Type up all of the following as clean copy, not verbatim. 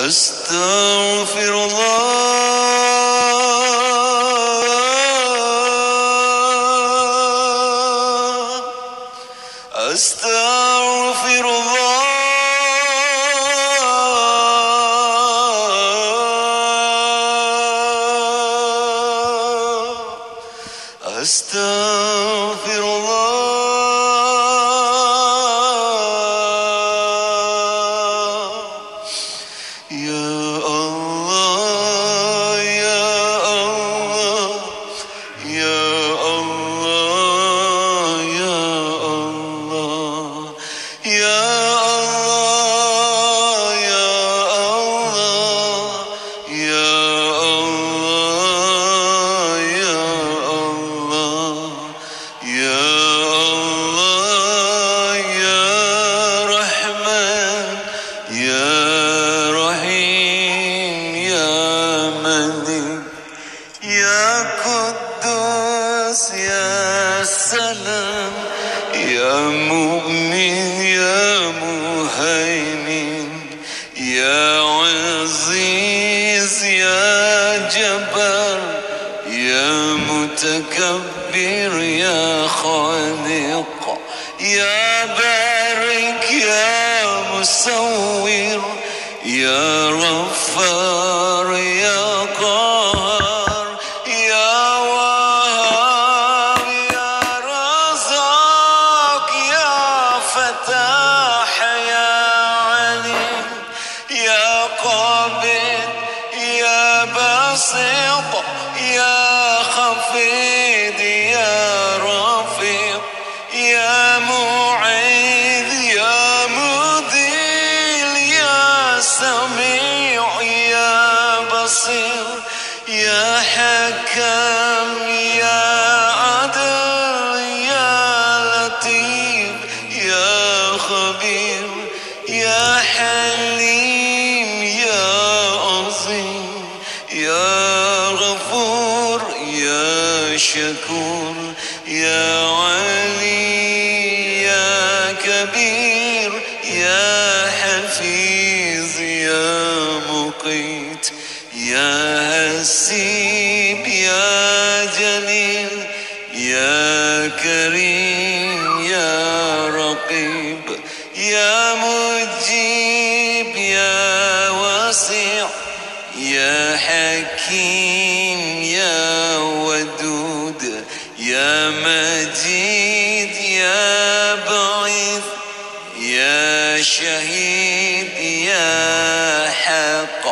أستغفر الله أستغفر الله أستغفر الله يا سلام يا مؤمن يا مهيمن يا عزيز يا جبار يا متكبر يا خالق يا بارك يا مصور يا غفار يا قهار يا وهاب يا رزاق يا فتاح يا عليم يا قابل يا بسيط يا خفيض يا رفيق يا معيذ يا مذل يا سميع يا بصير يا حكم يا عدل يا لطيف يا خبير يا حليم يا عظيم يا غفور يا شكور يا علي يا كبير يا حفيظ يا مقيت يا حسيب يا جليل يا كريم يا رقيب يا مجيب يا واسع يا حكيم يا ودود يا مجيد يا بعيد يا شهيد يا حق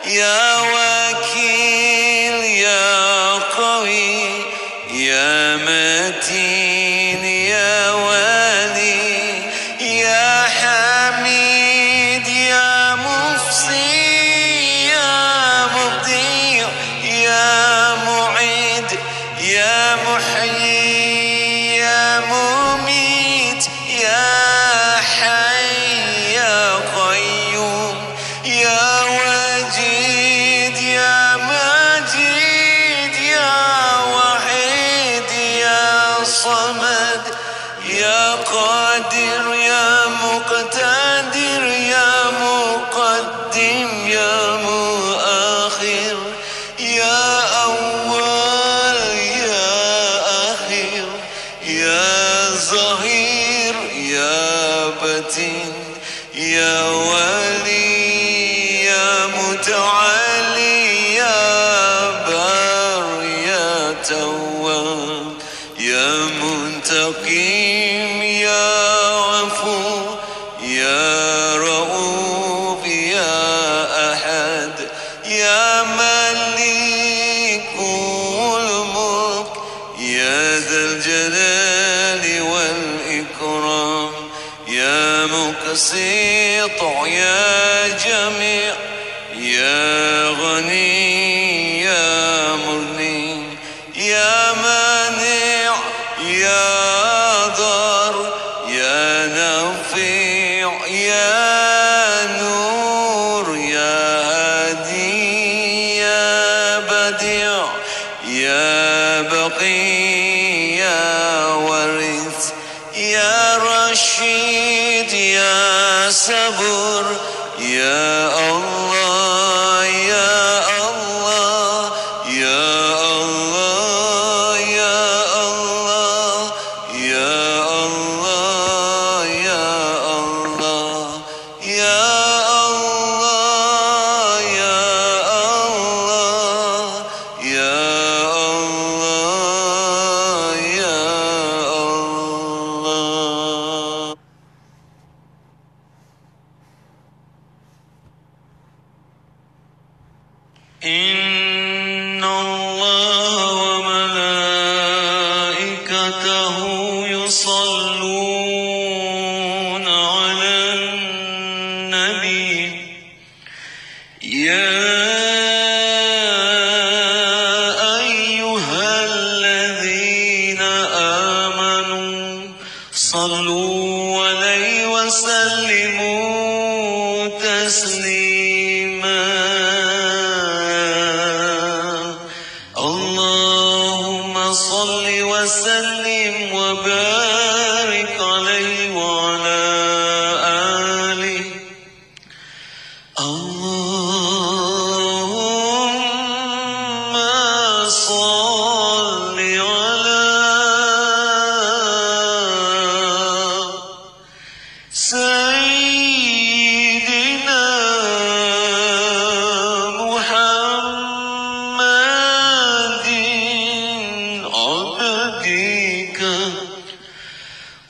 يا وكيل يا قوي يا متين يا ولي يا حميد يا مفصي يا مبدع يا معيد يا محيي يا مميت يا حي يا قيوم يا وجيد يا مجيد يا وحيد يا صمد يا قادر يا مقتدر يا مقدم يا مؤخر يا أول يا أخير يا ظهير يا بطين يا ولي يا متعالي يا بار يا تواب يا منتقم يا عفو يا رؤوف يا أحد يا ملك الملك يا ذا الجلال والإكرام يا مقسط يا جميع يا غني يا مغني يا مانع يا ضار يا نافع يا نور يا هادي يا بديع يا بقي يا ورث يا رشيد يا صبور يا الله عليه وسلموا تسليما اللهم صل وسلم وبارك عليه وعلى آله اللهم صل على سيدنا محمد عبدك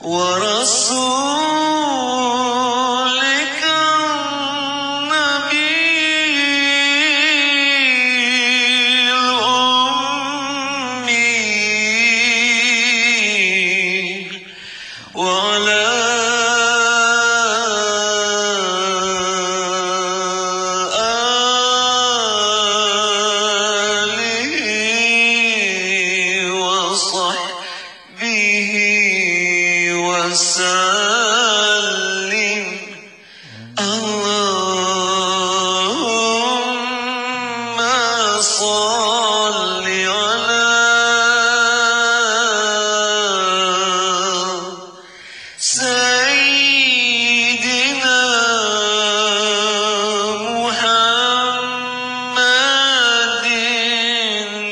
ورسولك النبي الأمي وعلى وصحبه وسلم اللهم صل على سيدنا محمد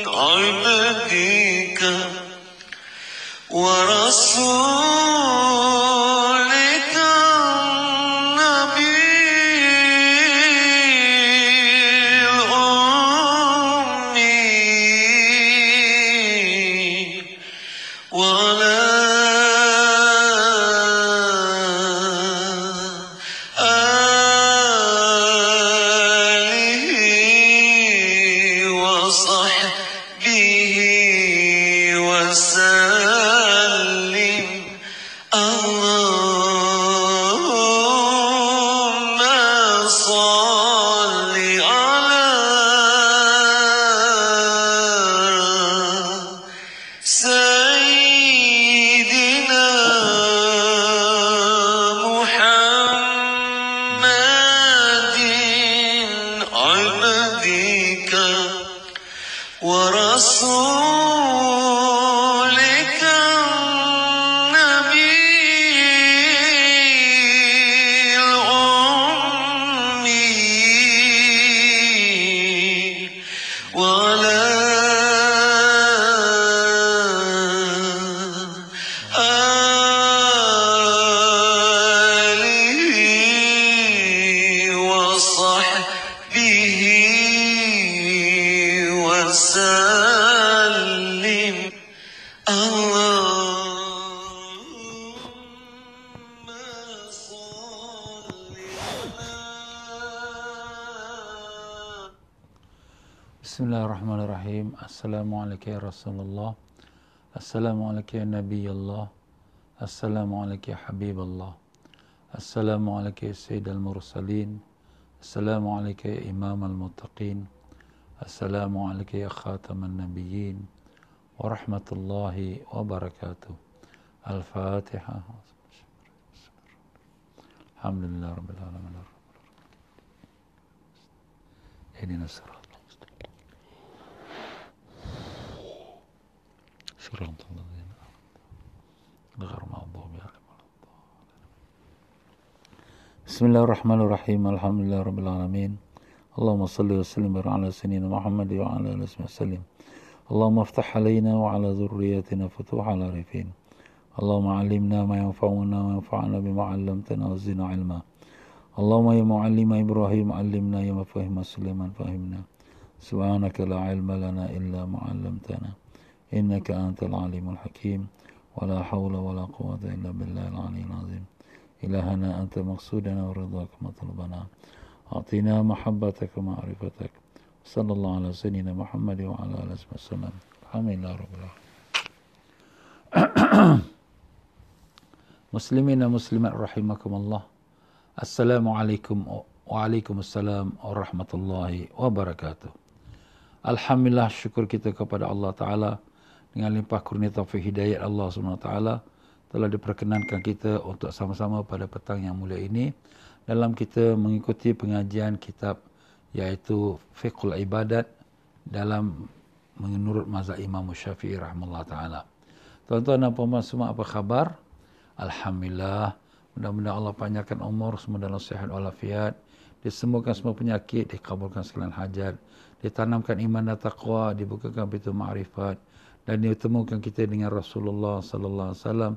عبدك ورسولك النبي الأمي وعلى آله وصحبه وسلم اللهم صل على سيدنا محمد عبدك ورسولك النبي الأمي وعلى آله وصحبه وسلم اللهم صل على Bismillahirrahmanirrahim. Assalamualaikum ya Rasulullah. Assalamualaikum ya Nabi Allah. Assalamualaikum ya Habib Allah. Assalamualaikum ya Sayyidal Mursalin. Assalamualaikum ya Imam al-Muttaqin. Assalamualaikum ya Khataman Nabiyyin. Wa rahmatullahi wa barakatuh. Al-Fatiha. Alhamdulillah Rabbil Alamin. Ihdinas siratal mustaqim. صراط الذين غير المغضوب عليهم ولا الضالين. بسم الله الرحمن الرحيم. الحمد لله رب العالمين. اللهم صل وسلم على سيدنا محمد وعلى آله وسلم. اللهم افتح علينا وعلى ذريتنا فتوح العارفين. اللهم علمنا ما ينفعنا وينفعنا بما علمتنا وزدنا علما. اللهم يا معلم إبراهيم علمنا يا مفهم سليمان فهمنا. سبحانك لا علم لنا إلا ما علمتنا إنك أنت العليم الحكيم ولا حول ولا قوة إلا بالله العلي العظيم. إلهنا أنت مقصودنا ورضاك مطلبنا أعطينا محبتك ومعرفتك. صلى الله على سيدنا محمد وعلى آله وسلم. الحمد لله رب العالمين. Muslimin dan muslimat rahimakumullah. Assalamualaikum waalaikumsalam warahmatullahi wabarakatuh. Alhamdulillah, syukur kita kepada Allah Ta'ala dengan limpah kurnia taufik hidayat Allah SWT. telah diperkenankan kita untuk sama-sama pada petang yang mulia ini dalam kita mengikuti pengajian kitab iaitu Fiqhul Ibadat dalam menurut mazhab Imam Syafi'i rahimahullah taala. Tuan-tuan dan puan-puan semua, apa khabar? Alhamdulillah. Mudah-mudahan Allah panjangkan umur semua dalam sihat walafiat, disembuhkan semua penyakit, dikabulkan segala hajat, ditanamkan iman dan taqwa, dibukakan pintu ma'rifat, dan ditemukan kita dengan Rasulullah sallallahu alaihi wasallam,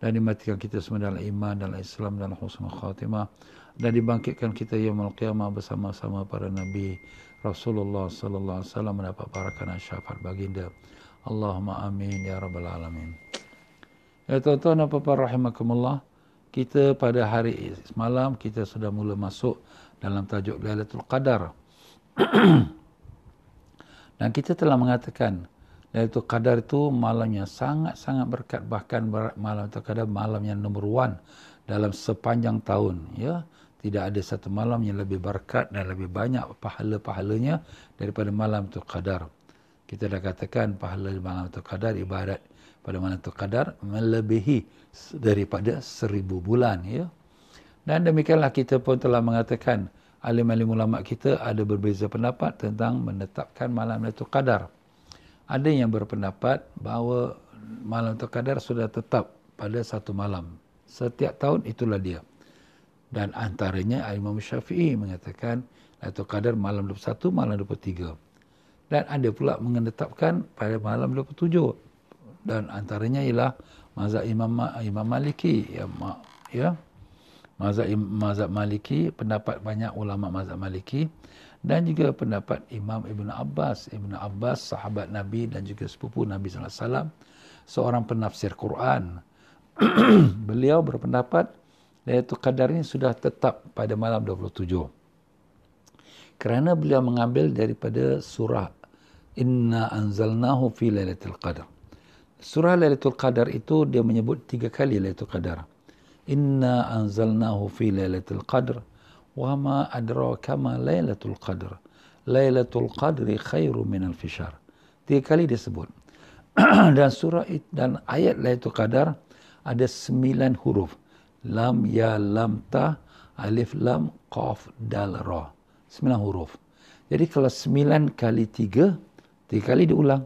dan dimatikan kita semua dalam iman, dalam Islam, dalam husnul khatimah, dan dibangkitkan kita yaumul qiyamah bersama-sama para nabi Rasulullah sallallahu alaihi wasallam mendapat barakat dan syafaat baginda. Allahumma amin ya rabbal alamin. Ya tuan-tuan dan puan-puan rahimakumullah, kita pada hari semalam kita sudah mula masuk dalam tajuk Lailatul Qadar. Dan kita telah mengatakan Lailatul Qadar itu malam yang sangat-sangat berkat, bahkan malam Lailatul Qadar malam yang nombor 1 dalam sepanjang tahun, ya. Tidak ada satu malam yang lebih berkat dan lebih banyak pahala-pahalanya daripada malam Lailatul Qadar. Kita dah katakan pahala malam Lailatul Qadar, ibadat pada malam Lailatul Qadar melebihi daripada 1000 bulan, ya. Dan demikianlah kita pun telah mengatakan alim-alim ulama kita ada berbeza pendapat tentang menetapkan malam Lailatul Qadar. Ada yang berpendapat bahawa malam Lailatul Qadar sudah tetap pada satu malam. Setiap tahun itulah dia. Dan antaranya Imam Syafi'i mengatakan Lailatul Qadar malam 21, malam 23. Dan ada pula menetapkan pada malam 27. Dan antaranya ialah mazhab Imam Maliki, ya. Mazhab Maliki, pendapat banyak ulama mazhab Maliki, dan juga pendapat Imam Ibn Abbas. Ibn Abbas sahabat Nabi dan juga sepupu Nabi sallallahu alaihi wasallam, seorang penafsir Quran. Beliau berpendapat Lailatul Qadar ini sudah tetap pada malam 27. Kerana beliau mengambil daripada surah Inna anzalnahu fi Lailatul Qadar. Surah Lailatul Qadar itu dia menyebut 3 kali Lailatul Qadar. Inna anzalnahu fi Lailatul Qadar wa ma adraka ma Lailatul Qadar. Lailatul Qadri khairu min alf syahr. 3 kali disebut. Dan surah dan ayat Lailatul Qadar ada 9 huruf. Lam, ya, lam, ta, alif, lam, qaf, dal, ra. 9 huruf. Jadi kalau 9 kali 3, 3 kali diulang.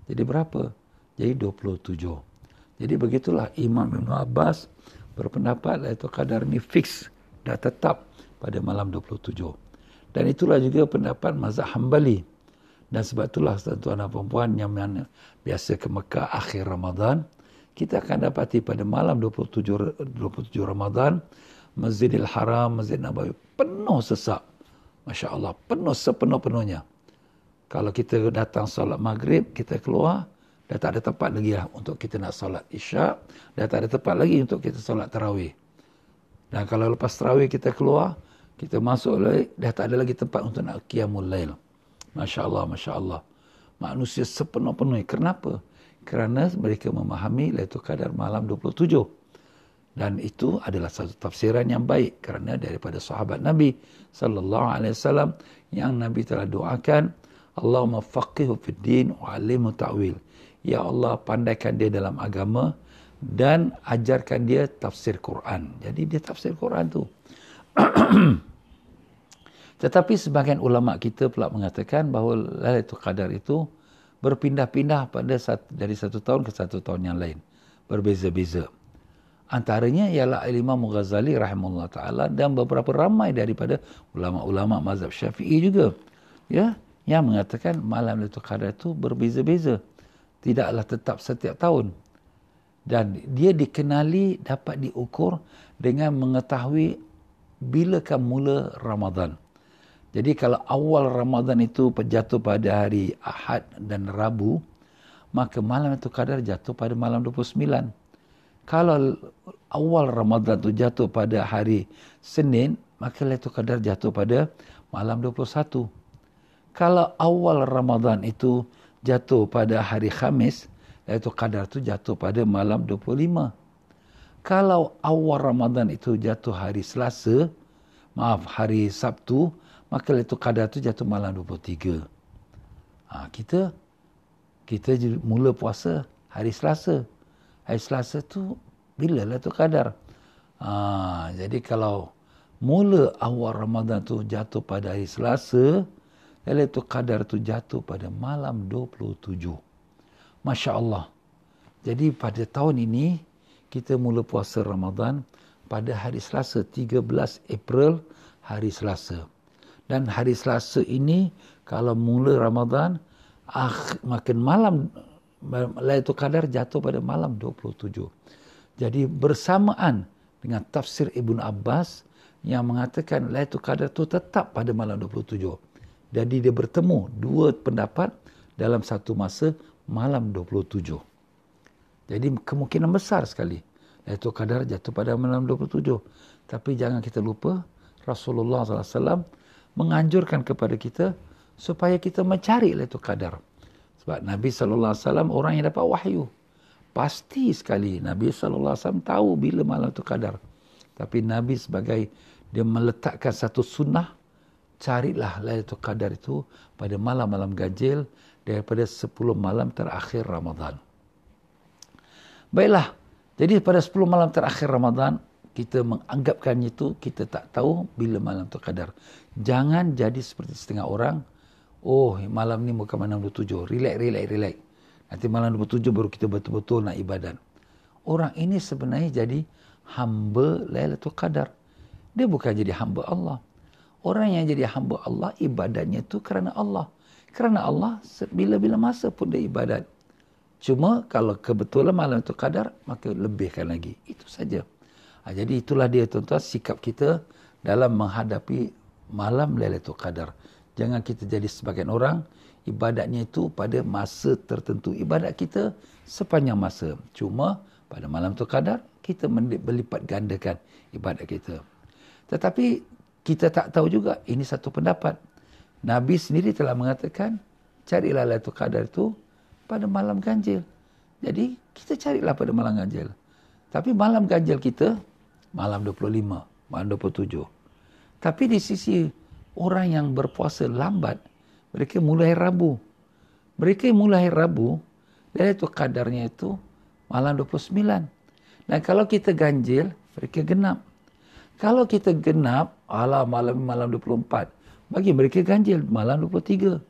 Jadi berapa? Jadi 27. Jadi begitulah Imam Ibn Abbas berpendapat Lailatul Qadar ni fix, dah tetap pada malam 27. Dan itulah juga pendapat mazhab Hambali. Dan sebab itulah tuan-tuan dan puan-puan yang biasa ke Mekah akhir Ramadan, kita akan dapati pada malam 27 Ramadan, Masjidil Haram, Masjid Nabawi penuh sesak. Masya Allah, penuh sepenuh-penuhnya. Kalau kita datang solat maghrib, kita keluar, dah tak ada tempat lagi lah untuk kita nak solat isyak, dah tak ada tempat lagi untuk kita solat tarawih. Dan kalau lepas tarawih kita keluar, kita masuk lagi, dah tak ada lagi tempat untuk nak qiyamul lail. Masya Allah, Masya Allah. Manusia sepenuh-penuhnya. Kenapa? Kerana mereka memahami Lailatul Qadar malam 27. Dan itu adalah satu tafsiran yang baik kerana daripada sahabat Nabi sallallahu alaihi wasallam yang Nabi telah doakan, Allahumma faqihu fid din wa 'allimhu ta'wil. Ya Allah, pandaikan dia dalam agama dan ajarkan dia tafsir Quran. Jadi dia tafsir Quran tu. Tetapi sebahagian ulama kita pula mengatakan bahawa Lailatul Qadar itu berpindah-pindah dari satu tahun ke satu tahun yang lain. Berbeza-beza. Antaranya ialah Imam Ghazali rahimahullah ta'ala dan beberapa ramai daripada ulama-ulama mazhab Syafi'i juga. Ya, yang mengatakan malam Lailatul Qadar itu berbeza-beza. Tidaklah tetap setiap tahun. Dan dia dikenali, dapat diukur dengan mengetahui bilakah mula Ramadan. Jadi kalau awal Ramadan itu jatuh pada hari Ahad dan Rabu, maka malam Lailatul Qadar jatuh pada malam 29. Kalau awal Ramadan itu jatuh pada hari Senin, maka Lailatul Qadar jatuh pada malam 21. Kalau awal Ramadan itu jatuh pada hari Khamis, Lailatul Qadar itu jatuh pada malam 25. Kalau awal Ramadan itu jatuh hari Selasa, hari Sabtu, maka Lailatul Qadar itu jatuh malam 23. Kita mula puasa hari Selasa. Hari Selasa tu Bila Lailatul Qadar? Jadi kalau mula awal Ramadan tu jatuh pada hari Selasa, Lailatul Qadar tu jatuh pada malam 27. Masya Allah. Jadi pada tahun ini, kita mula puasa Ramadan pada hari Selasa, 13 April, hari Selasa. Dan hari Selasa ini, kalau mula Ramadan, makin malam, Lailatul Qadar jatuh pada malam 27. Jadi bersamaan dengan tafsir Ibn Abbas yang mengatakan Lailatul Qadar itu tetap pada malam 27. Jadi dia bertemu dua pendapat dalam satu masa malam 27. Jadi kemungkinan besar sekali Lailatul Qadar jatuh pada malam 27. Tapi jangan kita lupa Rasulullah SAW menganjurkan kepada kita supaya kita mencari Lailatul Qadar. Sebab Nabi SAW orang yang dapat wahyu. Pasti sekali Nabi SAW tahu bila malam Lailatul Qadar. Tapi Nabi sebagai dia meletakkan satu sunnah, carilah Lailatul Qadar itu pada malam-malam ganjil daripada 10 malam terakhir Ramadan. Baiklah, jadi pada 10 malam terakhir Ramadan, kita menganggapkan itu, kita tak tahu bila malam Lailatul Qadar. Jangan jadi seperti setengah orang, oh malam ni bukan malam 27, relax. Nanti malam 27 baru kita betul-betul nak ibadat. Orang ini sebenarnya jadi hamba Lailatul Qadar. Dia bukan jadi hamba Allah. Orang yang jadi hamba Allah, ibadatnya itu kerana Allah. Kerana Allah, bila-bila masa pun dia ibadat. Cuma kalau kebetulan malam Lailatul Qadar, maka lebihkan lagi. Itu saja. Jadi itulah dia tuan-tuan sikap kita dalam menghadapi malam Lailatul Qadar. Jangan kita jadi sebagian orang, ibadatnya itu pada masa tertentu. Ibadat kita sepanjang masa. Cuma pada malam Lailatul Qadar, kita berlipat gandakan ibadat kita. Tetapi kita tak tahu juga, ini satu pendapat. Nabi sendiri telah mengatakan, carilah Lailatul Qadar itu pada malam ganjil. Jadi, kita carilah pada malam ganjil. Tapi malam ganjil kita, malam 25, malam 27. Tapi di sisi orang yang berpuasa lambat, mereka mulai Rabu. Mereka mulai Rabu, Lailatul Qadarnya itu malam 29. Dan kalau kita ganjil, mereka genap. Kalau kita genap, malam 24. Bagi mereka ganjil, malam 23.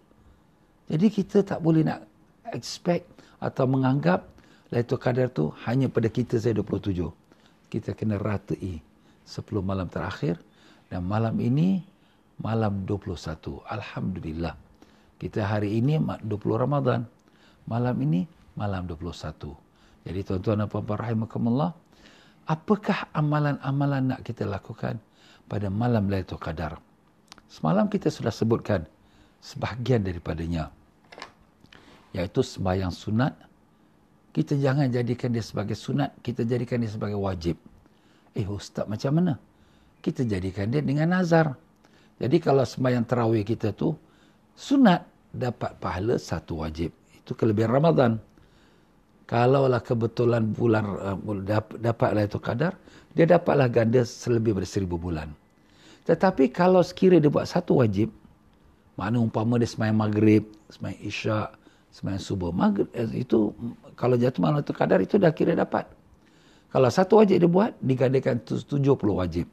Jadi kita tak boleh nak expect atau menganggap Lailatul Qadar tu hanya pada kita saja 27. Kita kena ratai 10 malam terakhir. Dan malam ini, malam 21. Alhamdulillah. Kita hari ini 20 Ramadan. Malam ini, malam 21. Jadi tuan-tuan dan puan-puan rahimakumullah, apakah amalan-amalan nak kita lakukan pada malam Lailatul Qadar? Semalam kita sudah sebutkan sebahagian daripadanya, iaitu sembahyang sunat. Kita jangan jadikan dia sebagai sunat, kita jadikan dia sebagai wajib. Ustaz macam mana? Kita jadikan dia dengan nazar. Jadi kalau sembahyang tarawih kita tu sunat, dapat pahala satu wajib. Itu kelebihan Ramadan. Kalaulah kebetulan bulan dapat Lailatul Qadar, dia dapatlah ganda selebih dari 1000 bulan. Tetapi kalau sekiranya dia buat satu wajib, makna umpama dia sembahyang maghrib, sembahyang isyak, sembahyang subuh, maghrib, itu kalau jatuh malam Lailatul Qadar itu dah kira dapat. Kalau satu wajib dia buat, digandakan 70 wajib.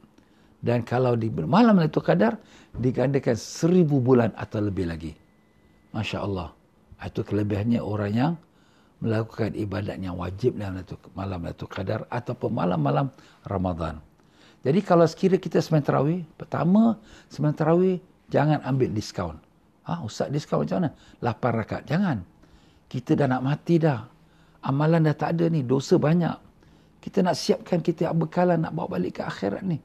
Dan kalau di malam Lailatul Qadar, digandakan 1000 bulan atau lebih lagi. Masya Allah. Itu kelebihannya orang yang melakukan ibadat yang wajib dalam malam Lailatul Qadar ataupun malam-malam Ramadan. Jadi kalau sekiranya kita sembahyang tarawih, pertama sembahyang tarawih jangan ambil diskaun. Ustaz diskaun macam mana? 8 rakaat. Jangan. Kita dah nak mati dah. Amalan dah tak ada ni, dosa banyak. Kita nak siapkan kita bekalan nak bawa balik ke akhirat ni.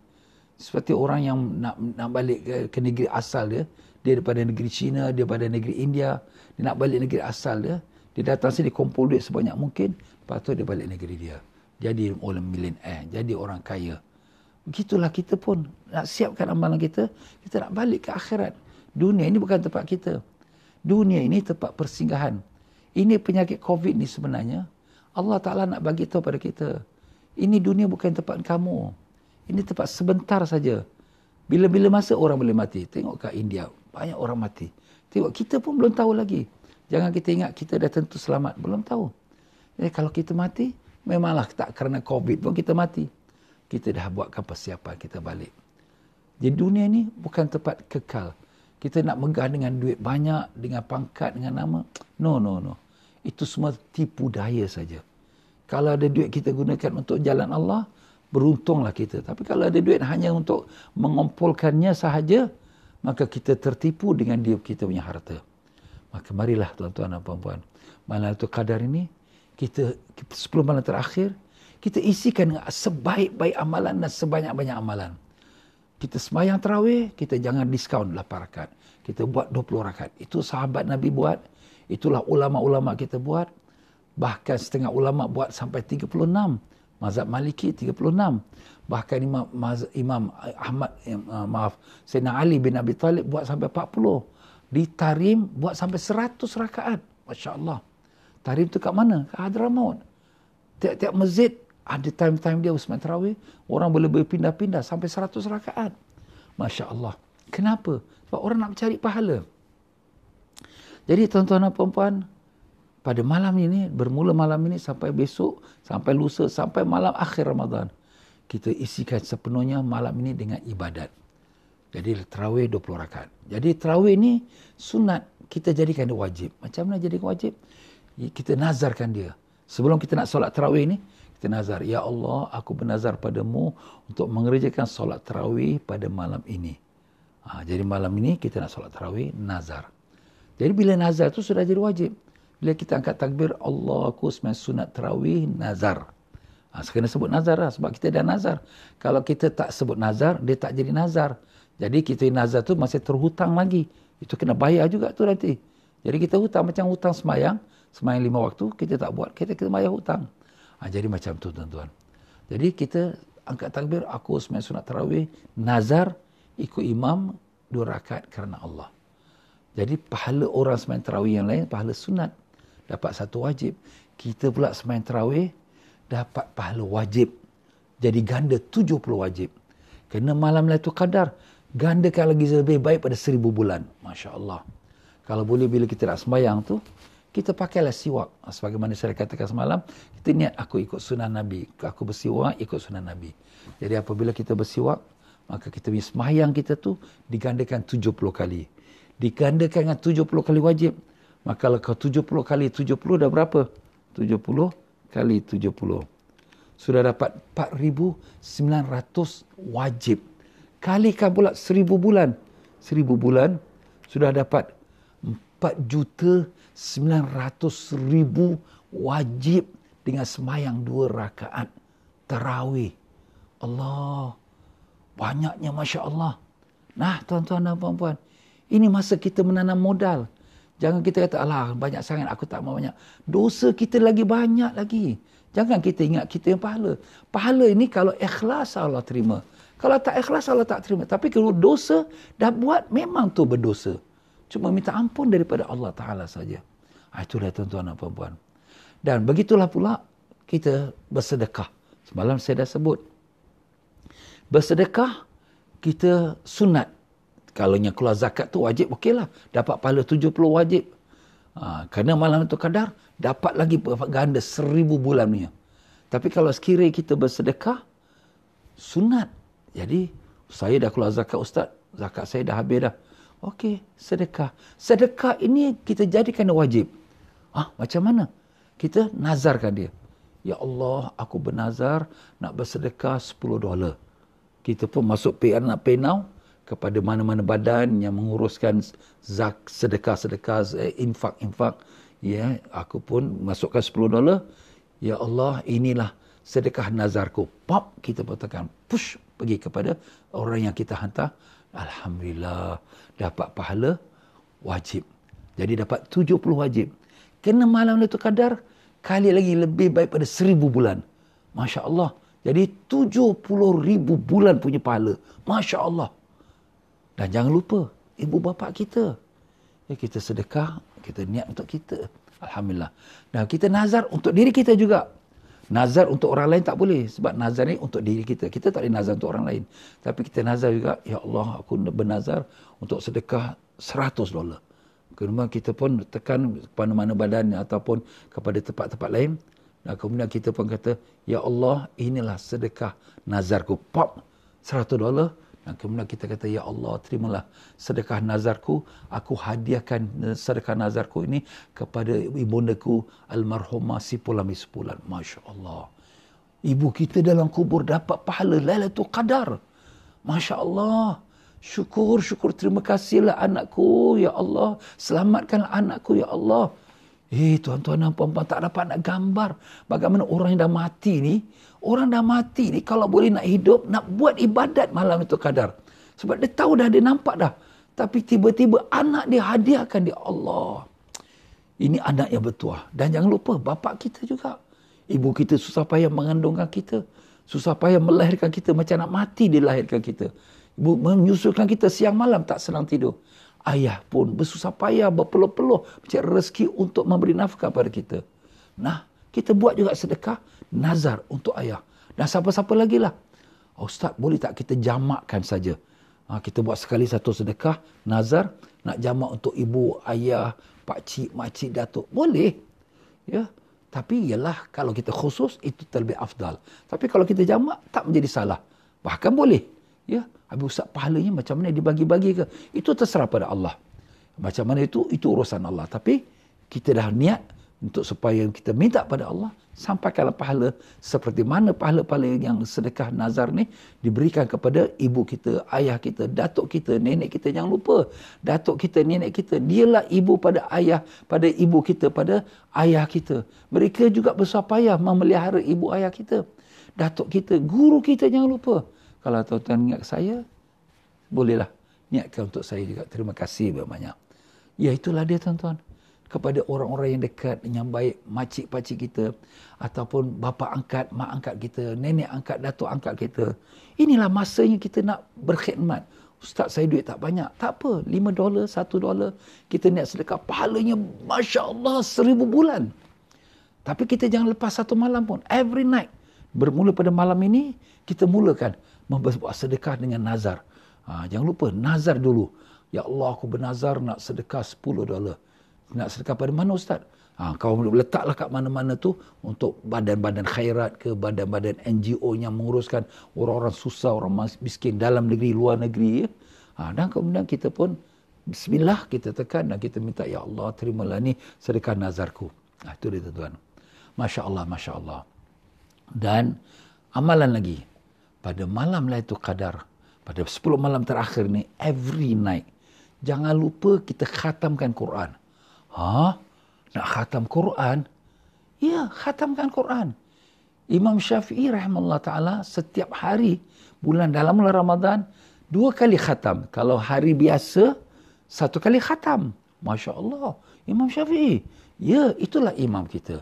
Seperti orang yang nak balik ke negeri asal dia daripada negeri China, dia daripada negeri India, dia nak balik negeri asal dia. Dia datang sini, kumpul duit sebanyak mungkin. Lepas tu dia balik negeri dia. Jadi orang millionaire. Jadi orang kaya. Begitulah kita pun. Nak siapkan amalan kita. Kita nak balik ke akhirat. Dunia ini bukan tempat kita. Dunia ini tempat persinggahan. Ini penyakit COVID ni sebenarnya. Allah Ta'ala nak bagi tahu pada kita. Ini dunia bukan tempat kamu. Ini tempat sebentar saja. Bila-bila masa orang boleh mati. Tengok kat India. Banyak orang mati. Tengok kita pun belum tahu lagi. Jangan kita ingat kita dah tentu selamat. Belum tahu. Jadi kalau kita mati, Memanglah tak kerana COVID pun kita mati. Kita dah buatkan persiapan kita balik. Jadi dunia ni bukan tempat kekal. Kita nak megah dengan duit banyak, dengan pangkat, dengan nama. No. Itu semua tipu daya saja. Kalau ada duit kita gunakan untuk jalan Allah, beruntunglah kita. Tapi kalau ada duit hanya untuk mengumpulkannya sahaja, maka kita tertipu dengan dia kita punya harta. Maka marilah tuan-tuan dan puan-puan, Lailatul Qadar ini, kita 10 malam terakhir, kita isikan dengan sebaik-baik amalan dan sebanyak-banyak amalan. Kita sembahyang tarawih, kita jangan diskaun 8 rakaat. Kita buat 20 rakaat. Itu sahabat Nabi buat. Itulah ulama-ulama kita buat. Bahkan setengah ulama buat sampai 36. Mazhab Maliki 36. Bahkan Imam Ahmad, Sayyidina Ali bin Abi Talib buat sampai 40. Di Tarim buat sampai 100 rakaat. Masya Allah. Tarim tu kat mana? Kat Hadramaut. Tiap-tiap masjid ada time-time dia sembahyang tarawih. Orang boleh berpindah-pindah sampai 100 rakaat. Masya Allah. Kenapa? Sebab orang nak mencari pahala. Jadi tuan-tuan dan puan-puan, pada malam ini, bermula malam ini sampai besok, sampai lusa, sampai malam akhir Ramadan, kita isikan sepenuhnya malam ini dengan ibadat. Jadi tarawih 20 rakaat. Jadi tarawih ni sunat, kita jadikan dia wajib. Macam mana jadikan wajib? Kita nazarkan dia. Sebelum kita nak solat tarawih ni, kita nazar, ya Allah, aku bernazar padamu untuk mengerjakan solat tarawih pada malam ini. Jadi malam ini kita nak solat tarawih, nazar. Jadi bila nazar tu sudah jadi wajib. Bila kita angkat takbir, Allah, aku sembahyang sunat tarawih, nazar. Kena sebut nazar lah, sebab kita dah nazar. Kalau kita tak sebut nazar, dia tak jadi nazar. Jadi kita nazar tu masih terhutang lagi. Itu kena bayar juga tu nanti. Jadi kita hutang macam hutang sembahyang 5 waktu, kita tak buat, kita bayar hutang. Jadi macam tu tuan-tuan. Jadi kita angkat takbir, aku sembahyang sunat tarawih, nazar, ikut imam 2 rakaat kerana Allah. Jadi pahala orang sembahyang tarawih yang lain, pahala sunat, dapat 1 wajib. Kita pula sembahyang tarawih, dapat pahala wajib. Jadi ganda 70 wajib. Kerana malam Lailatul Qadar, gandakan lagi lebih baik pada 1000 bulan. Masya Allah. Kalau boleh bila kita nak sembahyang tu, kita pakailah siwak. Sebagaimana saya katakan semalam, kita niat aku ikut sunnah Nabi. Aku bersiwak, ikut sunnah Nabi. Jadi apabila kita bersiwak, maka kita punya sembahyang kita tu digandakan 70 kali. Digandakan dengan 70 kali wajib. Maka kalau 70 kali 70 dah berapa? 70 kali 70. Sudah dapat 4,900 wajib. Kalikan pula 1000 bulan. 1000 bulan sudah dapat 4,900,000 wajib dengan sembahyang 2 rakaat tarawih. Allah, banyaknya Masya Allah. Nah tuan-tuan dan puan-puan, ini masa kita menanam modal. Jangan kita kata, alah banyak sangat aku tak mau banyak. Dosa kita lagi banyak lagi. Jangan kita ingat kita yang pahala. Pahala ini kalau ikhlas Allah terima. Kalau tak ikhlas Allah tak terima. Tapi kalau dosa dah buat, memang tu berdosa. Cuma minta ampun daripada Allah Ta'ala saja. Itulah tuan-tuan dan puan-puan. Dan begitulah pula kita bersedekah. Semalam saya dah sebut. Bersedekah, kita sunat. Kalau yang keluar zakat tu wajib, okeylah. Dapat pahala 70 wajib. Kerana malam itu Qadar, dapat lagi ganda 1000 bulan punya. Tapi kalau sekiranya kita bersedekah, sunat. Jadi, saya dah keluar zakat Ustaz. Zakat saya dah habis dah. Okey, sedekah. Sedekah ini kita jadikan wajib. Macam mana? Kita nazarkan dia. Ya Allah, aku bernazar nak bersedekah $10. Kita pun masuk anak PayNow kepada mana-mana badan yang menguruskan sedekah-sedekah, infak-infak. Ya, aku pun masukkan $10. Ya Allah, inilah sedekah nazarku. Pop, kita tekan. Push, pergi kepada orang yang kita hantar. Alhamdulillah, dapat pahala wajib. Jadi dapat 70 wajib. Kena malam Lailatul Qadar, kali lagi lebih baik pada 1000 bulan. Masya Allah. Jadi 70,000 bulan punya pahala. Masya Allah. Dan jangan lupa, ibu bapa kita. Kita sedekah, kita niat untuk kita. Alhamdulillah. Dan kita nazar untuk diri kita juga. Nazar untuk orang lain tak boleh. Sebab nazar ni untuk diri kita. Kita tak boleh nazar untuk orang lain. Tapi kita nazar juga, ya Allah, aku bernazar untuk sedekah $100. Kemudian kita pun tekan kepada mana badan ataupun kepada tempat-tempat lain. Dan kemudian kita pun kata, ya Allah, inilah sedekah nazarku. Pop, $100. Dan kemudian kita kata, ya Allah, terimalah sedekah nazarku. Aku hadiahkan sedekah nazarku ini kepada ibundaku almarhumah Sipulami Sepulan. Masya Allah. Ibu kita dalam kubur dapat pahala Lailatul Qadar. Masya Allah. Syukur, terima kasihlah anakku, ya Allah. Selamatkanlah anakku, ya Allah. Tuan-tuan dan puan-puan, tak dapat nak gambar bagaimana orang yang dah mati ni. Orang dah mati ni kalau boleh nak hidup, nak buat ibadat malam itu Qadar. Sebab dia tahu dah, dia nampak dah. Tapi tiba-tiba anak dia hadiahkan dia. Allah. Ini anak yang bertuah. Dan jangan lupa, bapak kita juga. Ibu kita susah payah mengandungkan kita. Susah payah melahirkan kita. Macam nak mati dilahirkan kita. Ibu menyusulkan kita siang malam tak senang tidur. Ayah pun bersusah payah, berpeluh-peluh mencari rezeki untuk memberi nafkah pada kita. Nah, kita buat juga sedekah nazar untuk ayah. Dan siapa-siapa lagi lah. Ustaz, boleh tak kita jamakkan saja? Kita buat sekali satu sedekah nazar, nak jamak untuk ibu, ayah, pakcik, makcik, datuk. Boleh. Ya. Tapi ialah kalau kita khusus, itu terlebih afdal. Tapi kalau kita jamak, tak menjadi salah. Bahkan boleh. Ya. Habis Ustaz, pahalanya macam mana dibagi-bagi ke? Itu terserah pada Allah. Macam mana itu urusan Allah. Tapi kita dah niat untuk supaya kita minta pada Allah, sampaikanlah pahala seperti mana pahala-pahala yang sedekah nazar ni diberikan kepada ibu kita, ayah kita, datuk kita, nenek kita. Jangan lupa, datuk kita, nenek kita, dialah ibu pada ayah, pada ibu kita, pada ayah kita. Mereka juga bersusah payah memelihara ibu ayah kita. Datuk kita, guru kita, jangan lupa. Kalau tuan-tuan ingat saya, bolehlah niatkan untuk saya juga. Terima kasih banyak. Ya, itulah dia tuan-tuan. Kepada orang-orang yang dekat, yang baik, makcik-pakcik kita, ataupun bapa angkat, mak angkat kita, nenek angkat, datuk angkat kita. Inilah masanya kita nak berkhidmat. Ustaz, saya duit tak banyak. Tak apa, $5, $1. Kita niat sedekah, pahalanya Masya Allah 1000 bulan. Tapi kita jangan lepas satu malam pun. Every night. Bermula pada malam ini, kita mulakan membuat sedekah dengan nazar. Jangan lupa, nazar dulu. Ya Allah, aku bernazar nak sedekah $10. Nak sedekah pada mana Ustaz? Kau letaklah kat mana-mana tu untuk badan-badan khairat ke, badan-badan NGO yang menguruskan orang-orang susah, orang miskin dalam negeri, luar negeri. Ya? Dan kemudian kita pun bismillah, kita tekan dan kita minta, ya Allah, terimalah ni sedekah nazarku. Itu dia tuan-tuan. Masya Allah, Masya Allah. Dan amalan lagi. Pada malam Lailatul Qadar, pada 10 malam terakhir ni, every night, jangan lupa kita khatamkan Quran. Nak khatam Quran? Ya, khatamkan Quran. Imam Syafi'i rahimahullah ta'ala setiap hari, dalam bulan Ramadan, 2 kali khatam. Kalau hari biasa, 1 kali khatam. Masya Allah. Imam Syafi'i. Ya, itulah imam kita.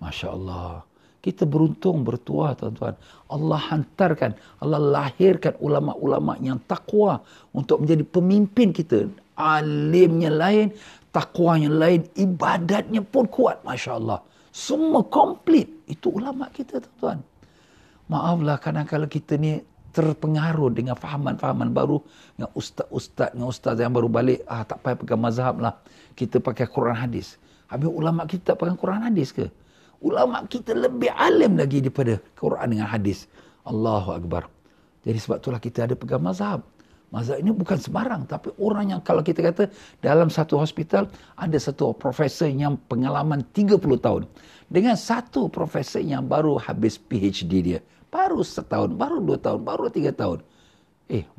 Masya Allah. Kita beruntung, bertuah tuan-tuan. Allah hantarkan, Allah lahirkan ulama-ulama yang takwa untuk menjadi pemimpin kita. Alimnya lain, takwanya lain, ibadatnya pun kuat. Masya Allah. Semua komplit. Itu ulama kita tuan-tuan. Maaflah kadang-kadang kita ni terpengaruh dengan fahaman-fahaman baru. Dengan ustaz yang baru balik. Tak payah pegang mazhab lah. Kita pakai Quran hadis. Habis ulama kita tak pegang Quran hadis ke? Ulama kita lebih alim lagi daripada Quran dengan hadis. Allahu Akbar. Jadi sebab itulah kita ada pegang mazhab. Mazhab ini bukan sembarang. Tapi orang yang kalau kita kata dalam satu hospital ada satu profesor yang pengalaman 30 tahun. Dengan satu profesor yang baru habis PhD dia. Baru 1 tahun, baru 2 tahun, baru 3 tahun.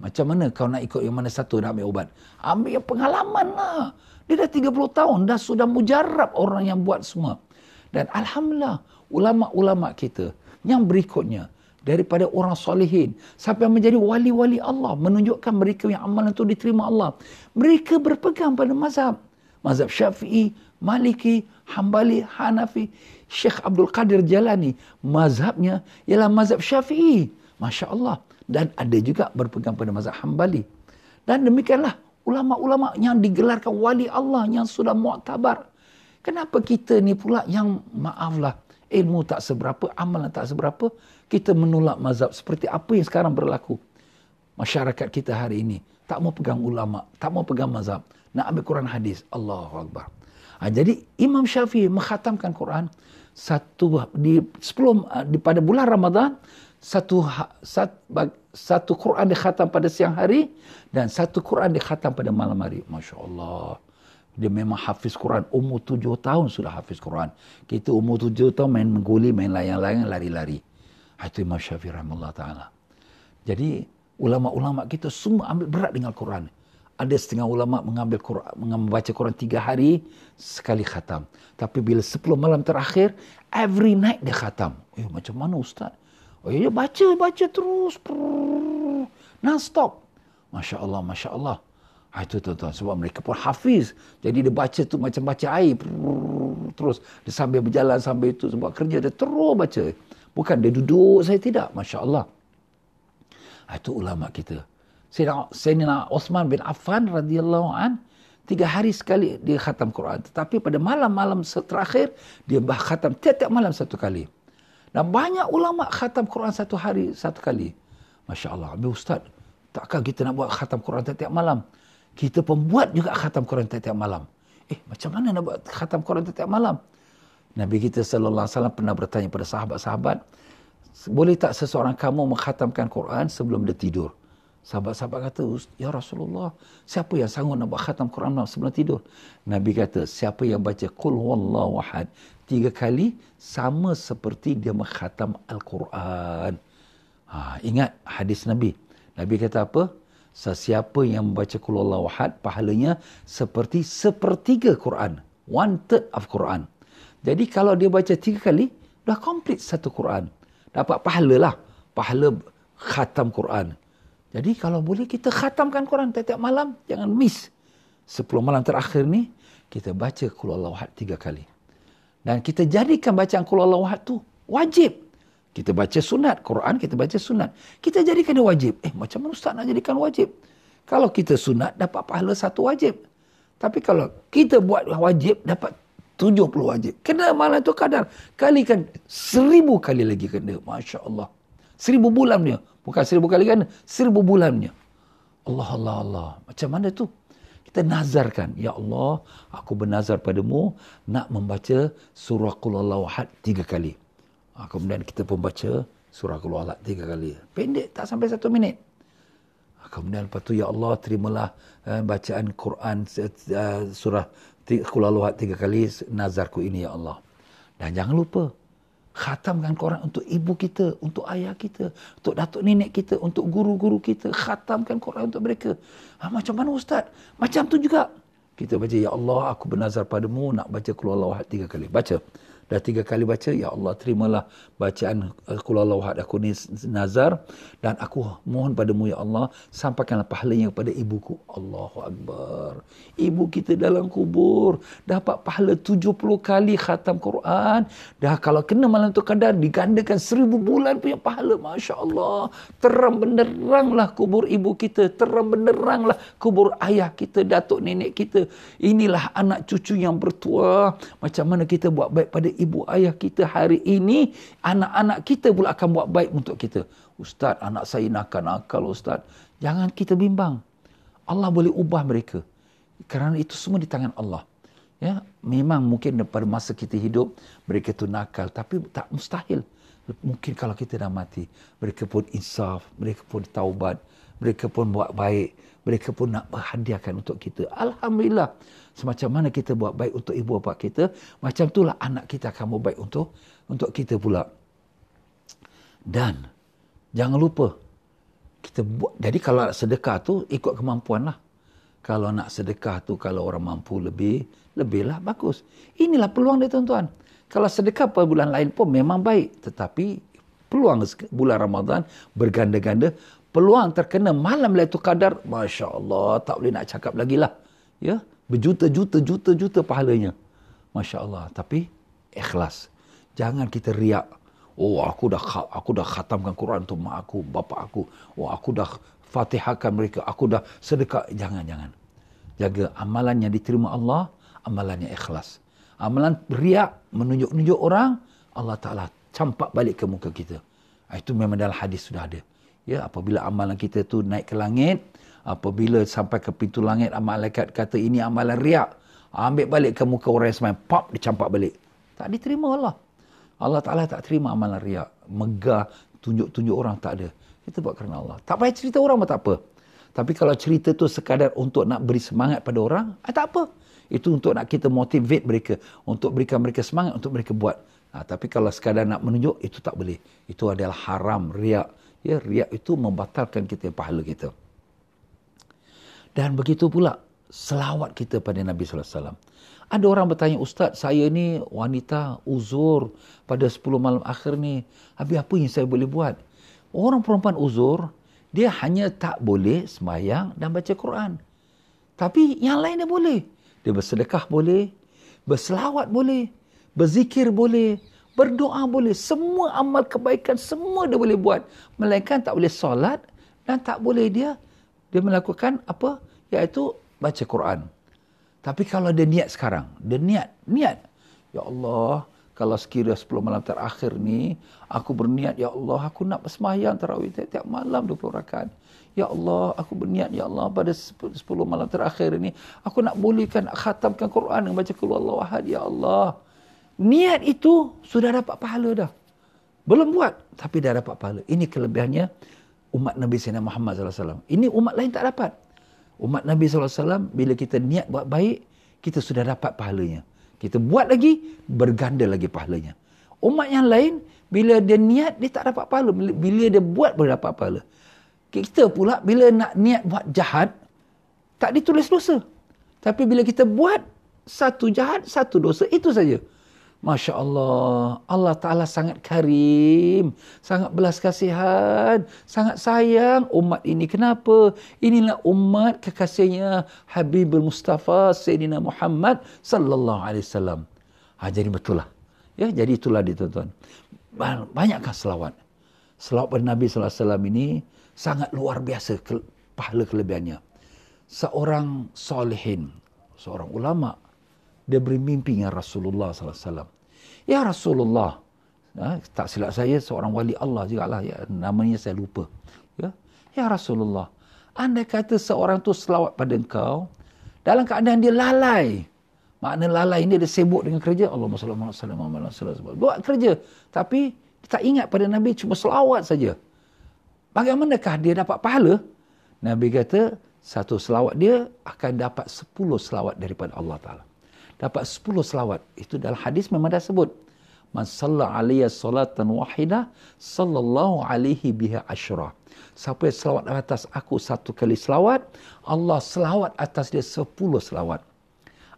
Macam mana kau nak ikut yang mana satu nak ambil ubat? Ambil yang pengalaman lah. Dia dah 30 tahun, dah sudah mujarab orang yang buat semua. Dan Alhamdulillah, ulama-ulama kita yang berikutnya, daripada orang solehin, sampai menjadi wali-wali Allah, menunjukkan mereka yang amalan itu diterima Allah. Mereka berpegang pada mazhab. Mazhab Syafi'i, Maliki, Hambali, Hanafi. Syekh Abdul Qadir Jalani, mazhabnya ialah mazhab Syafi'i. Masya Allah. Dan ada juga berpegang pada mazhab Hambali. Dan demikianlah ulama-ulama yang digelarkan wali Allah yang sudah mu'tabar. Kenapa kita ni pula yang maaflah, ilmu tak seberapa, amalan tak seberapa, kita menolak mazhab seperti apa yang sekarang berlaku. Masyarakat kita hari ini tak mau pegang ulama, tak mau pegang mazhab, nak ambil Quran hadis. Allahu Akbar. Jadi Imam Syafi'i mengkhatamkan Quran pada bulan Ramadan, satu Quran dikhatam pada siang hari dan satu Quran dikhatam pada malam hari. Masya Allah. Dia memang hafiz Quran. Umur 7 tahun sudah hafiz Quran. Kita umur 7 tahun main mengguli, main layang-layang, lari-lari. Itu Imam Syafi'i rahimahullah ta'ala. Jadi ulama-ulama kita semua ambil berat dengan Quran. Ada setengah ulama membaca Quran 3 hari sekali khatam. Tapi bila 10 malam terakhir, every night dia khatam. Macam mana Ustaz? Ya baca terus. Non-stop. Masya Allah, Masya Allah. Itu tuan-tuan. Sebab mereka pun hafiz. Jadi dia baca tu macam baca air. Terus. Dia sambil berjalan sambil itu. Sebab kerja dia terus baca. Bukan dia duduk, saya tidak. Masya Allah. Itu ulama kita. Sayyidina Uthman bin Affan radhiyallahu an 3 hari sekali dia khatam Quran. Tetapi pada malam-malam terakhir dia khatam tiap-tiap malam 1 kali. Dan banyak ulama khatam Quran 1 hari 1 kali. Masya Allah. Habis Ustaz, takkan kita nak buat khatam Quran tiap-tiap malam? Kita pembuat juga khatam Quran tiap-tiap malam. Macam mana nak buat khatam Quran tiap-tiap malam? Nabi kita sallallahu alaihi wasallam pernah bertanya pada sahabat-sahabat, boleh tak seseorang kamu mengkhatamkan Quran sebelum dia tidur? Sahabat-sahabat kata, ya Rasulullah, siapa yang sanggup nak buat khatam Quran sebelum tidur? Nabi kata, siapa yang baca Qul huwallahu ahad 3 kali, sama seperti dia mengkhatam Al-Quran. Ingat hadis Nabi. Nabi kata apa? Sesiapa yang membaca Qul huwallahu ahad, pahalanya seperti sepertiga Quran. 1/3 of Quran. Jadi kalau dia baca 3 kali, dah komplit 1 Quran. Dapat pahala lah. Pahala khatam Quran. Jadi kalau boleh kita khatamkan Quran tiap-tiap malam. Jangan miss. 10 malam terakhir ni, kita baca Qul huwallahu ahad 3 kali. Dan kita jadikan bacaan Qul huwallahu ahad tu wajib. Kita baca sunat. Quran kita baca sunat. Kita jadikan dia wajib. Macam mana Ustaz nak jadikan wajib? Kalau kita sunat, dapat pahala 1 wajib. Tapi kalau kita buat wajib, dapat 70 wajib. Kena malam tu kadar. Kalikan 1000 kali lagi kena. Masya Allah. 1000 bulannya. Bukan 1000 kali kena. 1000 bulannya. Allah. Macam mana tu? Kita nazarkan. Ya Allah, aku bernazar padamu nak membaca surah Qul huwallahu ahad 3 kali. Kemudian kita pun baca surah Qul huwallahu ahad 3 kali. Pendek, tak sampai 1 minit. Kemudian lepas tu, ya Allah, terimalah bacaan Quran surah Qul huwallahu ahad 3 kali, nazarku ini ya Allah. Dan jangan lupa, khatamkan Quran untuk ibu kita, untuk ayah kita, untuk datuk nenek kita, untuk guru-guru kita. Khatamkan Quran untuk mereka. Macam mana Ustaz? Macam tu juga. Kita baca, ya Allah, aku bernazar padamu nak baca Qul huwallahu ahad 3 kali. Baca. Dah 3 kali baca, ya Allah, terimalah bacaan Qul huwallahu ahad aku ni nazar, dan aku mohon padamu ya Allah, sampaikanlah pahalanya kepada ibuku. Allahu Akbar. Ibu kita dalam kubur dapat pahala 70 kali khatam Quran. Dah kalau kena malam tu kadar digandakan 1000 bulan punya pahala. Masya Allah. Terang benderanglah kubur ibu kita, terang benderanglah kubur ayah kita, datuk nenek kita. Inilah anak cucu yang bertuah. Macam mana kita buat baik pada ibu ayah kita hari ini, anak-anak kita pula akan buat baik untuk kita. Ustaz, anak saya nakal-nakal Ustaz. Jangan kita bimbang. Allah boleh ubah mereka. Kerana itu semua di tangan Allah. Ya, memang mungkin pada masa kita hidup mereka tu nakal, tapi tak mustahil. Mungkin kalau kita dah mati, mereka pun insaf, mereka pun taubat, mereka pun buat baik, mereka pun nak berhadiahkan untuk kita. Alhamdulillah. Semacam mana kita buat baik untuk ibu bapa kita, macam itulah anak kita akan buat baik untuk kita pula. Dan jangan lupa kita buat. Jadi kalau sedekah tu ikut kemampuan lah. Kalau nak sedekah tu, kalau orang mampu lebihlah bagus. Inilah peluang dia tuan-tuan. Kalau sedekah pada bulan lain pun memang baik, tetapi peluang bulan Ramadan berganda-ganda. Peluang terkena malam Lailatul Qadar, Masya Allah, tak boleh nak cakap lagi lah. Ya, berjuta-juta pahalanya. Masya Allah. Tapi ikhlas. Jangan kita riak. Aku dah khatamkan Quran untuk mak aku, bapa aku. Aku dah fatihahkan mereka. Aku dah sedekah. Jangan. Jaga amalan yang diterima Allah, amalannya ikhlas. Amalan riak, menunjuk-nunjuk orang, Allah Ta'ala campak balik ke muka kita. Itu memang dalam hadis sudah ada. Ya, apabila amalan kita tu naik ke langit, apabila sampai ke pintu langit, malaikat kata ini amalan riak, Ambil balik ke muka orang yang sembahyang, pop, dicampak balik. Tak diterima Allah. Allah Ta'ala tak terima amalan riak. Megah, tunjuk-tunjuk orang, tak ada. Kita buat kerana Allah. Tak payah cerita orang pun tak apa. Tapi kalau cerita tu sekadar untuk nak beri semangat pada orang, tak apa. Itu untuk nak kita motivate mereka. Untuk berikan mereka semangat, untuk mereka buat. Tapi kalau sekadar nak menunjuk, itu tak boleh. Itu adalah haram, riak. Ya, riak itu membatalkan kita pahala kita. Dan begitu pula selawat kita pada Nabi SAW. Ada orang bertanya, Ustaz, saya ni wanita uzur pada 10 malam akhir ni. Habis apa yang saya boleh buat? Orang perempuan uzur, dia hanya tak boleh sembahyang dan baca Quran. Tapi yang lain dia boleh. Dia bersedekah boleh, berselawat boleh, berzikir boleh, berdoa boleh. Semua amal kebaikan, semua dia boleh buat. Melainkan tak boleh solat dan tak boleh dia melakukan apa? Iaitu baca Quran. Tapi kalau dia niat sekarang, dia niat. Ya Allah, kalau sekiranya 10 malam terakhir ni, aku berniat, Ya Allah, aku nak bersembahyang tarawih tiap malam 20 rakaat. Ya Allah, aku berniat, Ya Allah, pada 10 malam terakhir ini, aku nak bolehkan, nak khatamkan Quran dan baca Qul Huwallahu Ahad, Ya Allah. Niat itu sudah dapat pahala dah. Belum buat, tapi dah dapat pahala. Ini kelebihannya umat Nabi Sayyidina Muhammad SAW. Ini umat lain tak dapat. Umat Nabi SAW, bila kita niat buat baik, kita sudah dapat pahalanya. Kita buat lagi, berganda lagi pahalanya. Umat yang lain, bila dia niat, dia tak dapat pahala. Bila dia buat, baru dapat pahala. Kita pula, bila nak niat buat jahat, tak ditulis dosa. Tapi bila kita buat, satu jahat, satu dosa, itu saja. Masya Allah, Allah Ta'ala sangat karim, sangat belas kasihan, sangat sayang umat ini. Kenapa? Inilah umat kekasihnya Habibul Mustafa Sayyidina Muhammad Sallallahu Alaihi Wasallam. Jadi betul lah. Ya, jadi itulah dia tuan-tuan. Banyakkah selawat? Selawat pada Nabi Sallallahu Alaihi Wasallam ini sangat luar biasa pahala kelebihannya. Seorang solehin, seorang ulama, dia bermimpi dengan Rasulullah SAW. Ya Rasulullah, tak silap saya seorang wali Allah juga lah, ya, namanya saya lupa. Ya Rasulullah, andai kata seorang tu selawat pada engkau, dalam keadaan dia lalai. Makna lalai ini dia sibuk dengan kerja. Allahumma salli ala Muhammad sallallahu alaihi wasallam. Buat kerja, tapi tak ingat pada Nabi, cuma selawat saja. Bagaimanakah dia dapat pahala? Nabi kata, satu selawat dia akan dapat 10 selawat daripada Allah Ta'ala. Dapat 10 selawat. Itu dalam hadis memang dah sebut. Man salla alaiya salatan wahidah, sallallahu alaihi biha asyra. Siapa yang selawat atas aku satu kali selawat, Allah selawat atas dia 10 selawat.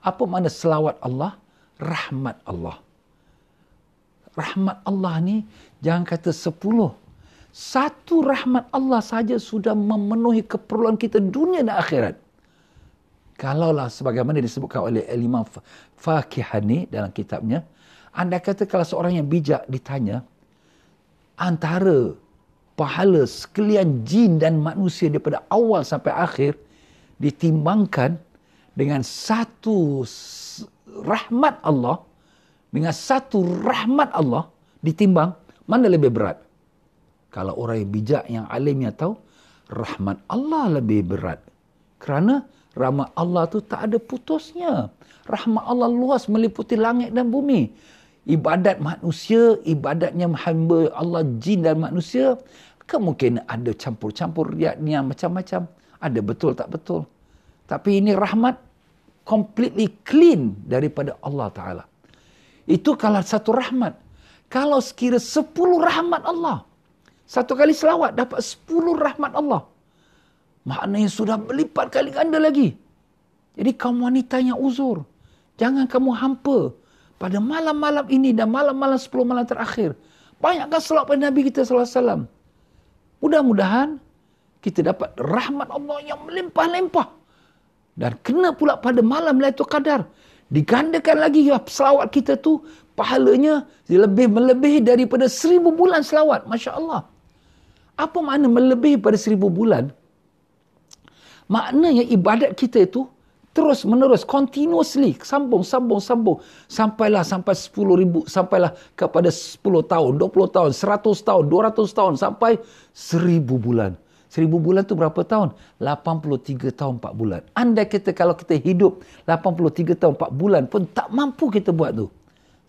Apa makna selawat Allah? Rahmat Allah. Rahmat Allah ni, jangan kata 10. Satu rahmat Allah saja sudah memenuhi keperluan kita dunia dan akhirat. Kalaulah sebagaimana disebutkan oleh Imam Fakihani dalam kitabnya, anda kata kalau seorang yang bijak ditanya, antara pahala sekalian jin dan manusia daripada awal sampai akhir, ditimbangkan dengan satu rahmat Allah, dengan satu rahmat Allah, ditimbang, mana lebih berat? Kalau orang yang bijak, yang alim yang tahu, rahmat Allah lebih berat. Kerana rahmat Allah tu tak ada putusnya. Rahmat Allah luas meliputi langit dan bumi. Ibadat manusia, ibadatnya hamba Allah, jin dan manusia, kemungkinan ada campur-campur riaknya macam-macam. Ada betul tak betul. Tapi ini rahmat completely clean daripada Allah Ta'ala. Itu kalau satu rahmat. Kalau sekira 10 rahmat Allah, satu kali selawat dapat 10 rahmat Allah, maknanya sudah berlipat kali ganda lagi. Jadi kaum wanita yang uzur, jangan kamu hampa pada malam-malam ini dan malam-malam 10 malam terakhir. Banyakkan selawat pada Nabi kita SAW. Mudah-mudahan kita dapat rahmat Allah yang melimpah-limpah. Dan kena pula pada malam Lailatul Qadar, digandakan lagi selawat kita tu, pahalanya lebih melebihi daripada 1000 bulan selawat. Masya Allah. Apa makna melebihi pada 1000 bulan? Maknanya ibadat kita itu terus menerus, continuously, sambung, sampailah sampai 10,000, sampailah kepada 10 tahun, 20 tahun, 100 tahun, 200 tahun, sampai 1000 bulan. 1000 bulan tu berapa tahun? 83 tahun 4 bulan. Andai kita kalau kita hidup 83 tahun 4 bulan pun tak mampu kita buat tu.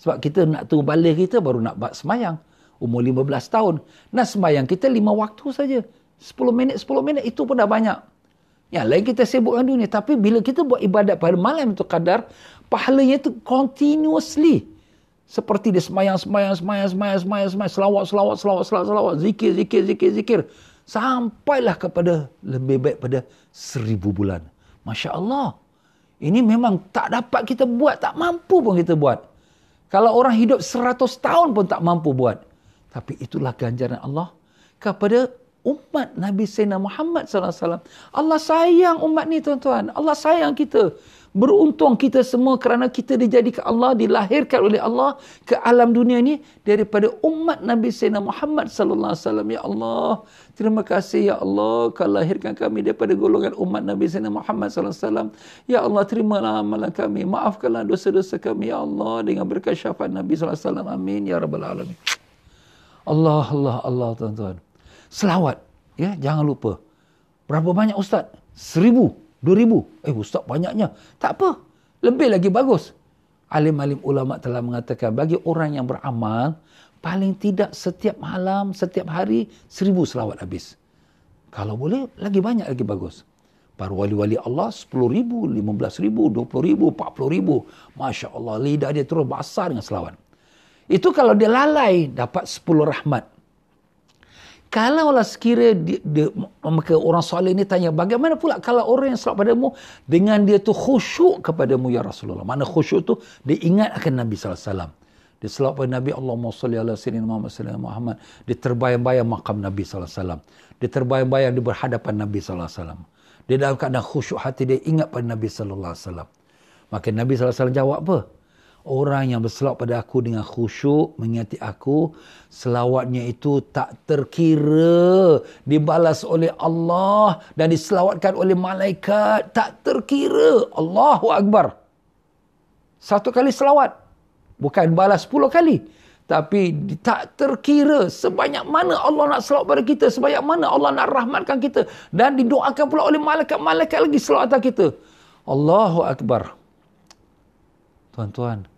Sebab kita nak tunggu balik kita baru nak buat semayang. Umur 15 tahun. Nah semayang kita 5 waktu saja. 10 minit itu pun dah banyak. Yang lain kita sibuk dengan dunia. Tapi bila kita buat ibadat pada malam itu Qadar, pahalanya itu continuously. Seperti dia semayang, selawat, zikir. Sampailah kepada lebih baik pada 1000 bulan. Masya Allah. Ini memang tak dapat kita buat, tak mampu pun kita buat. Kalau orang hidup 100 tahun pun tak mampu buat. Tapi itulah ganjaran Allah kepada umat Nabi Sayyidina Muhammad SAW. Allah sayang umat ni tuan-tuan. Allah sayang kita. Beruntung kita semua kerana kita dijadikan Allah, dilahirkan oleh Allah ke alam dunia ni daripada umat Nabi Sayyidina Muhammad sallallahu alaihi wasallam. Ya Allah, terima kasih ya Allah kau lahirkan kami daripada golongan umat Nabi Sayyidina Muhammad sallallahu alaihi wasallam. Ya Allah, terimalah amalan kami, maafkanlah dosa-dosa kami ya Allah dengan berkat syafaat Nabi sallallahu alaihi wasallam. Amin ya rabbal alamin. Allah tuan-tuan. Selawat, ya, jangan lupa. Berapa banyak ustaz? 1000, 2000. Ustaz banyaknya. Tak apa. Lebih lagi bagus. Alim-alim ulama telah mengatakan bagi orang yang beramal, paling tidak setiap malam, setiap hari 1000 selawat habis. Kalau boleh, lagi banyak lagi bagus. Para wali-wali Allah 10,000, 15,000, 20,000, 40,000. Masya Allah, lidah dia terus basah dengan selawat. Itu kalau dia lalai, dapat 10 rahmat. Kalaulah sekira maka orang soleh ni tanya, bagaimana pula kalau orang yang selawat padamu dengan dia tu khusyuk kepadamu ya Rasulullah. Mana khusyuk tu? Dia ingat akan Nabi SAW. Dia selawat pada Nabi, Allahumma salli ala sayyidina Muhammad. Dia terbayang-bayang makam Nabi SAW. Dia terbayang-bayang di berhadapan Nabi SAW. Dia dalam keadaan khusyuk hati, dia ingat pada Nabi SAW. Maka Nabi SAW jawab apa? Orang yang berselawat pada aku dengan khusyuk, mengingati aku, selawatnya itu tak terkira dibalas oleh Allah dan diselawatkan oleh malaikat. Tak terkira. Allahu Akbar. 1 kali selawat. Bukan balas 10 kali. Tapi tak terkira sebanyak mana Allah nak selawat pada kita, sebanyak mana Allah nak rahmatkan kita. Dan didoakan pula oleh malaikat-malaikat lagi selawatan kita. Allahu Akbar. Tuan-tuan,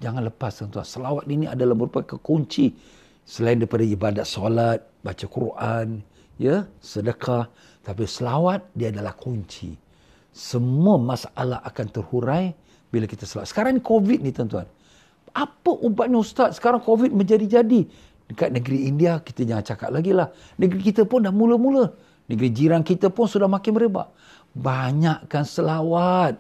jangan lepas tuan-tuan. Selawat ini adalah merupakan kunci. Selain daripada ibadat solat, baca Quran, ya, sedekah. Tapi selawat, dia adalah kunci. Semua masalah akan terhurai bila kita selawat. Sekarang ni COVID ni tuan-tuan. Apa ubatnya Ustaz? Sekarang COVID menjadi-jadi. Dekat negeri India, kita jangan cakap lagi lah. Negeri kita pun dah mula-mula. Negeri jiran kita pun sudah makin merebak. Banyakkan selawat.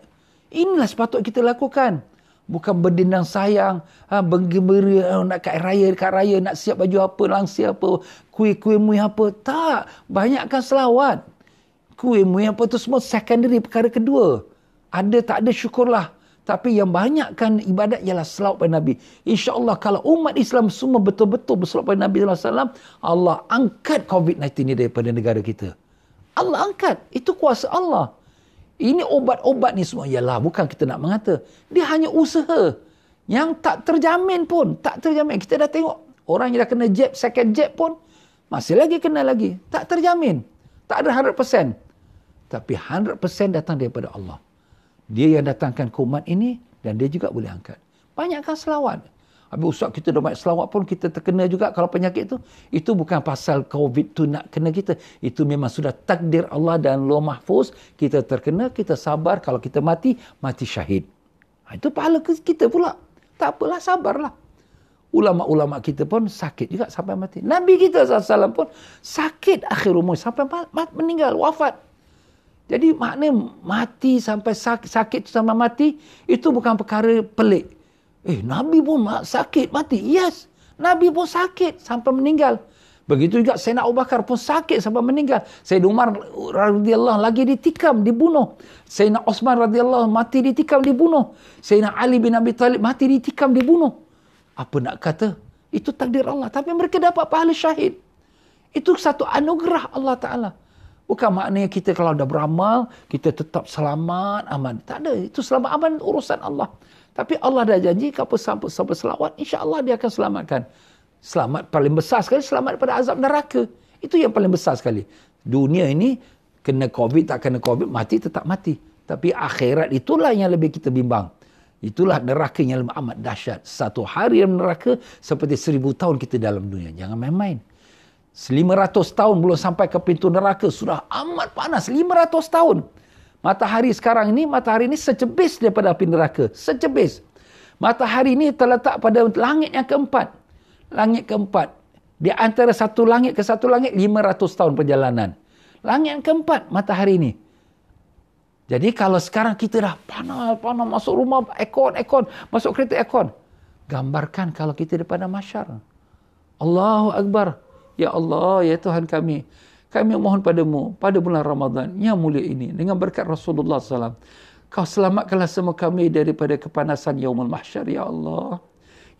Inilah sepatut kita lakukan. Bukan berdendang sayang, bergembira, nak kat raya, nak siap baju apa, langsi apa, kuih-kuih muih apa. Tak. Banyakkan selawat. Kuih muih apa tu semua secondary, perkara kedua. Ada tak ada syukurlah. Tapi yang banyakkan ibadat ialah selawat pada Nabi. InsyaAllah kalau umat Islam semua betul-betul berselawat pada Nabi SAW, Allah angkat COVID-19 ni daripada negara kita. Allah angkat. Itu kuasa Allah. Ini obat-obat ni semua. Yalah, bukan kita nak mengata. Dia hanya usaha. Yang tak terjamin pun. Tak terjamin. Kita dah tengok. Orang yang dah kena jab, second jab pun. Masih lagi kena lagi. Tak terjamin. Tak ada 100%. Tapi 100% datang daripada Allah. Dia yang datangkan kuman ini. Dan dia juga boleh angkat. Banyakkan selawat. Habis Ustaz kita dah banyak selawat pun kita terkena juga kalau penyakit tu. Itu bukan pasal COVID tu nak kena kita. Itu memang sudah takdir Allah dan Lauh Mahfuz. Kita terkena, kita sabar. Kalau kita mati, mati syahid. Itu pahala kita pula. Tak apalah, sabarlah. Ulama-ulama kita pun sakit juga sampai mati. Nabi kita SAW pun sakit akhir umur sampai meninggal, wafat. Jadi maknanya mati sampai sakit sampai mati, itu bukan perkara pelik. Nabi pun sakit, mati. Yes, Nabi pun sakit sampai meninggal. Begitu juga Sayyidina Abu Bakar pun sakit sampai meninggal. Sayyidina Umar radhiyallahu lagi ditikam, dibunuh. Sayyidina Osman radhiyallahu mati ditikam, dibunuh. Sayyidina Ali bin Abi Talib mati ditikam, dibunuh. Apa nak kata? Itu takdir Allah. Tapi mereka dapat pahala syahid. Itu satu anugerah Allah Ta'ala. Bukan maknanya kita kalau dah beramal, kita tetap selamat, aman. Tak ada. Itu selamat aman urusan Allah. Tapi Allah dah janji, kalau sampai selawat, insya-Allah dia akan selamatkan. Selamat paling besar sekali, selamat daripada azab neraka. Itu yang paling besar sekali. Dunia ini kena COVID, tak kena COVID, mati tetap mati. Tapi akhirat itulah yang lebih kita bimbang. Itulah neraka yang amat dahsyat. Satu hari dalam neraka seperti 1000 tahun kita dalam dunia. Jangan main-main. 500 tahun belum sampai ke pintu neraka, sudah amat panas. 500 tahun. Matahari sekarang ini, matahari ini secebis daripada api neraka. Secebis. Matahari ini terletak pada langit yang keempat. Langit keempat. Di antara satu langit ke satu langit, 500 tahun perjalanan. Langit yang keempat, matahari ini. Jadi kalau sekarang kita dah panas, masuk rumah, aircon, masuk kereta aircon. Gambarkan kalau kita daripada mahsyar. Allahu Akbar. Ya Allah, ya Tuhan kami. Kami mohon padamu, pada bulan Ramadan yang mulia ini, dengan berkat Rasulullah SAW. Kau selamatkanlah semua kami daripada kepanasan yaumul mahsyar, ya Allah.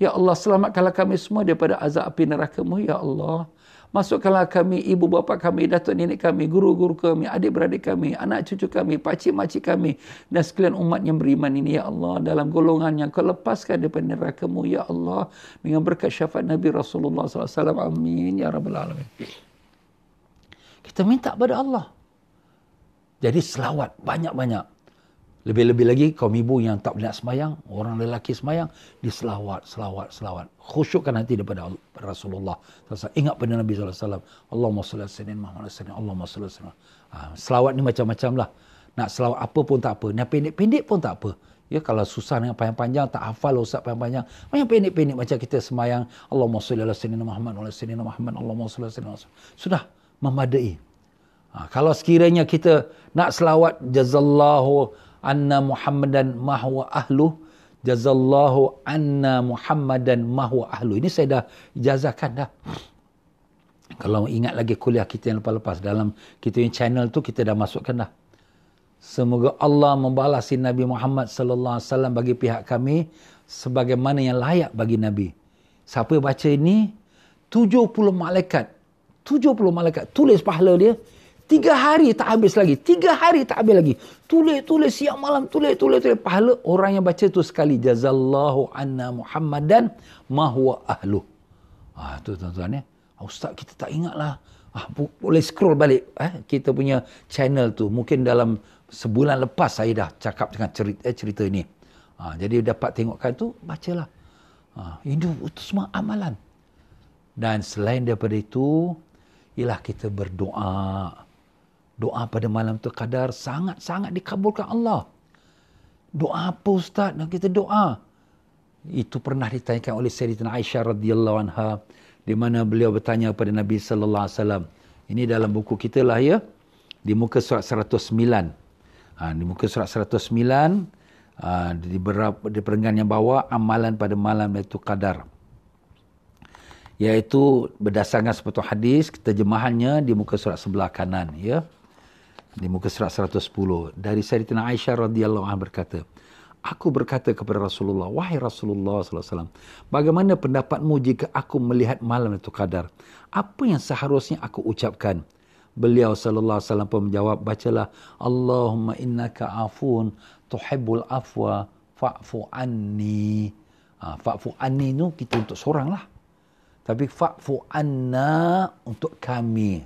Ya Allah, selamatkanlah kami semua daripada azab api neraka-Mu, ya Allah. Masukkanlah kami, ibu bapa kami, datuk nenek kami, guru-guru kami, adik-beradik kami, anak cucu kami, pakcik-makcik kami, dan sekalian umat yang beriman ini, ya Allah, dalam golongan yang Kau lepaskan daripada neraka-Mu, ya Allah, dengan berkat syafaat Nabi Rasulullah SAW. Amin, ya Rabbal Alamin. Kita minta kepada Allah. Jadi selawat, banyak-banyak. Lebih-lebih lagi kaum ibu yang tak boleh nak semayang, orang lelaki semayang, selawat. Khusyukkan hati daripada Rasulullah SAW. Ingat pada Nabi SAW. Allahumma salli ala sayyidina Muhammad sallallahu Allahumma salli ala sayyidina. Selawat ni macam-macam lah. Nak selawat apa pun tak apa. Yang pendek-pendek pun tak apa. Ya, kalau susah dengan panjang-panjang, tak hafal ustaz panjang-panjang. Yang pendek-pendek macam kita semayang. Allahumma salli ala sayyidina Muhammad wa ala sayyidina Muhammad. Allahumma salli ala sayyidina. Sudah memadai. Kalau sekiranya kita nak selawat jazallahu anna Muhammadan ma huwa ahlu, jazallahu anna Muhammadan ma huwa ahlu. Ini saya dah ijazahkan dah. Kalau ingat lagi kuliah kita yang lepas-lepas, dalam kita yang channel tu kita dah masukkan dah. Semoga Allah membalasi Nabi Muhammad sallallahu alaihi wasallam bagi pihak kami sebagaimana yang layak bagi Nabi. Siapa baca ini, 70 malaikat tulis pahala dia. 3 hari tak habis lagi. 3 hari tak habis lagi. Tulis siang malam. Tulis. Pahala orang yang baca tu sekali. Jazallahu anna Muhammadan ma huwa ahlu. Tu tuan-tuan ya. Ustaz kita tak ingat lah. Boleh scroll balik. Kita punya channel tu. Mungkin dalam sebulan lepas saya dah cakap dengan cerita ini. Jadi dapat tengokkan tu. Bacalah. Itu semua amalan. Dan selain daripada itu, ialah kita berdoa. Doa pada malam tu qadar sangat-sangat dikabulkan Allah. Doa apa Ustaz? Dan kita doa. Itu pernah ditanyakan oleh Sayyidatina Aisyah radhiyallahu anha, di mana beliau bertanya kepada Nabi sallallahu alaihi wasallam. Ini dalam buku kita lah ya. Di muka surat 109. Di muka surat 109 di perenggan yang bawah, amalan pada malam itu qadar. Iaitu berdasarkan seperti hadis, terjemahannya di muka surat sebelah kanan ya. Di muka surat 110 dari Sayyidatina Aisyah radhiyallahu anha berkata, aku berkata kepada Rasulullah, wahai Rasulullah sallallahu alaihi wasallam, bagaimana pendapatmu jika aku melihat malam itu qadar? Apa yang seharusnya aku ucapkan? Beliau sallallahu alaihi wasallam pun menjawab, bacalah Allahumma innaka afun tuhibbul afwa fa'fu anni. Fa'fu anni itu kita untuk seorang lah. Tapi fa'fu anna untuk kami.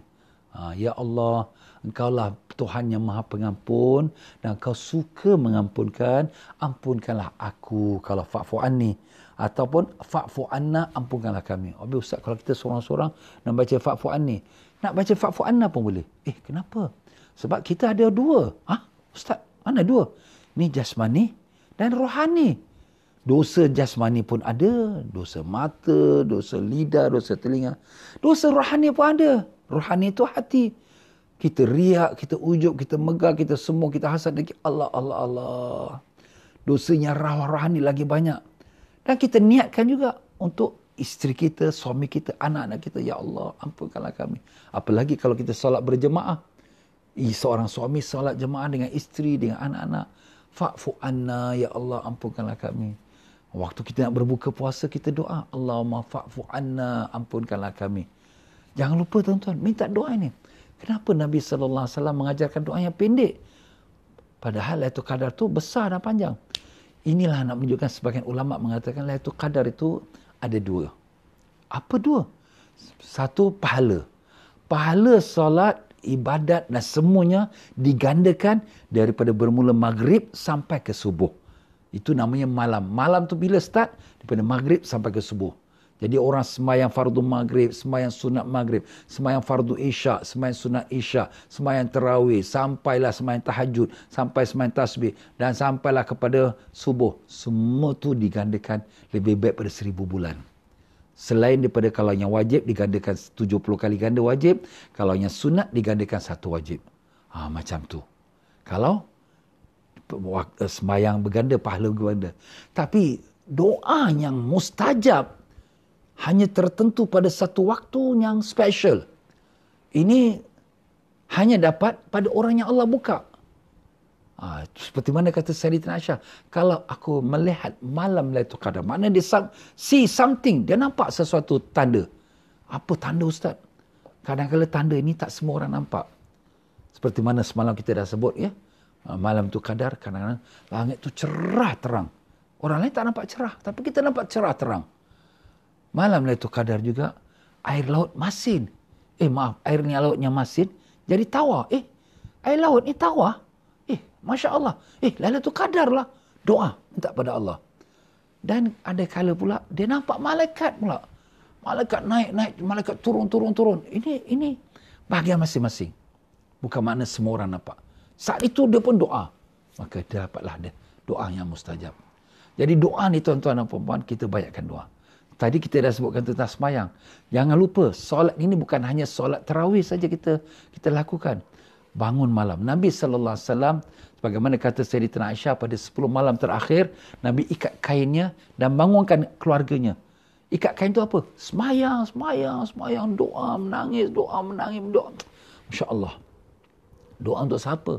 Ya Allah, Engkaulah Tuhan yang Maha Pengampun dan Engkau suka mengampunkan, ampunkanlah aku. Kalau fa'fu anni ataupun fa'fu anna, ampunkanlah kami. Habis Ustaz, kalau kita seorang-seorang nak baca fa'fu anni, nak baca fa'fu anna pun boleh. Kenapa? Sebab kita ada 2. Ustaz, mana 2? Ni jasmani dan rohani. Dosa jasmani pun ada, dosa mata, dosa lidah, dosa telinga. Dosa rohani pun ada. Rohani itu hati. Kita riak, kita ujub, kita megah, kita semua, kita hasad lagi. Allah. Dosanya rohani lagi banyak. Dan kita niatkan juga untuk isteri kita, suami kita, anak-anak kita. Ya Allah, ampunkanlah kami. Apalagi kalau kita solat berjemaah. Seorang suami solat jemaah dengan isteri, dengan anak-anak. Fa'fu anna, ya Allah, ampunkanlah kami. Waktu kita nak berbuka puasa, kita doa. Allahumma fa'fu anna, ampunkanlah kami. Jangan lupa tuan-tuan, minta doa ini. Kenapa Nabi SAW mengajarkan doa yang pendek? Padahal Lailatul Qadar itu besar dan panjang. Inilah nak menunjukkan sebagian ulama mengatakan Lailatul Qadar itu ada 2. Apa 2? Satu, pahala. Pahala solat ibadat dan semuanya digandakan daripada bermula maghrib sampai ke subuh. Itu namanya malam. Malam tu bila start? Daripada maghrib sampai ke subuh. Jadi orang sembahyang fardu maghrib, sembahyang sunat maghrib, sembahyang fardu isyak, sembahyang sunat isyak, sembahyang tarawih, sampailah sembahyang tahajud, sampai sembahyang tasbih dan sampailah kepada subuh. Semua tu digandakan lebih baik pada 1000 bulan. Selain daripada kalau yang wajib digandakan 70 kali ganda wajib, kalau yang sunat digandakan 1 wajib. Macam tu. Kalau sembahyang berganda, pahala berganda. Tapi doa yang mustajab hanya tertentu pada satu waktu yang special. Ini hanya dapat pada orang yang Allah buka. Seperti mana kata Sayyidatina Aisyah, kalau aku melihat malam Lailatul Qadar, maknanya dia see something, dia nampak sesuatu tanda. Apa tanda Ustaz? Kadang-kadang tanda ini tak semua orang nampak. Seperti mana semalam kita dah sebut ya. Malam tu Qadar, kadang-kadang langit tu cerah terang. Orang lain tak nampak cerah, tapi kita nampak cerah terang. Malam Lailatul Qadar juga, air laut masin. Airnya lautnya masin, jadi tawar. Air laut ni tawar. Masya Allah. Lailatul Qadar lah. Doa, minta pada Allah. Dan ada kala pula, dia nampak malaikat pula. Malaikat naik, malaikat turun. Ini bahagian masing-masing. Bukan makna semua orang nampak. Saat itu dia pun doa. Maka dapatlah dia doa yang mustajab. Jadi doa ni tuan-tuan dan puan-puan, kita banyakkan doa. Tadi kita dah sebutkan tentang sembahyang. Jangan lupa, solat ini bukan hanya solat tarawih saja kita lakukan. Bangun malam. Nabi SAW, sebagaimana kata Sayyidatina Aisyah, pada 10 malam terakhir, Nabi ikat kainnya dan bangunkan keluarganya. Ikat kain tu apa? Sembahyang, doa, menangis, doa. Masya Allah. Doa untuk siapa?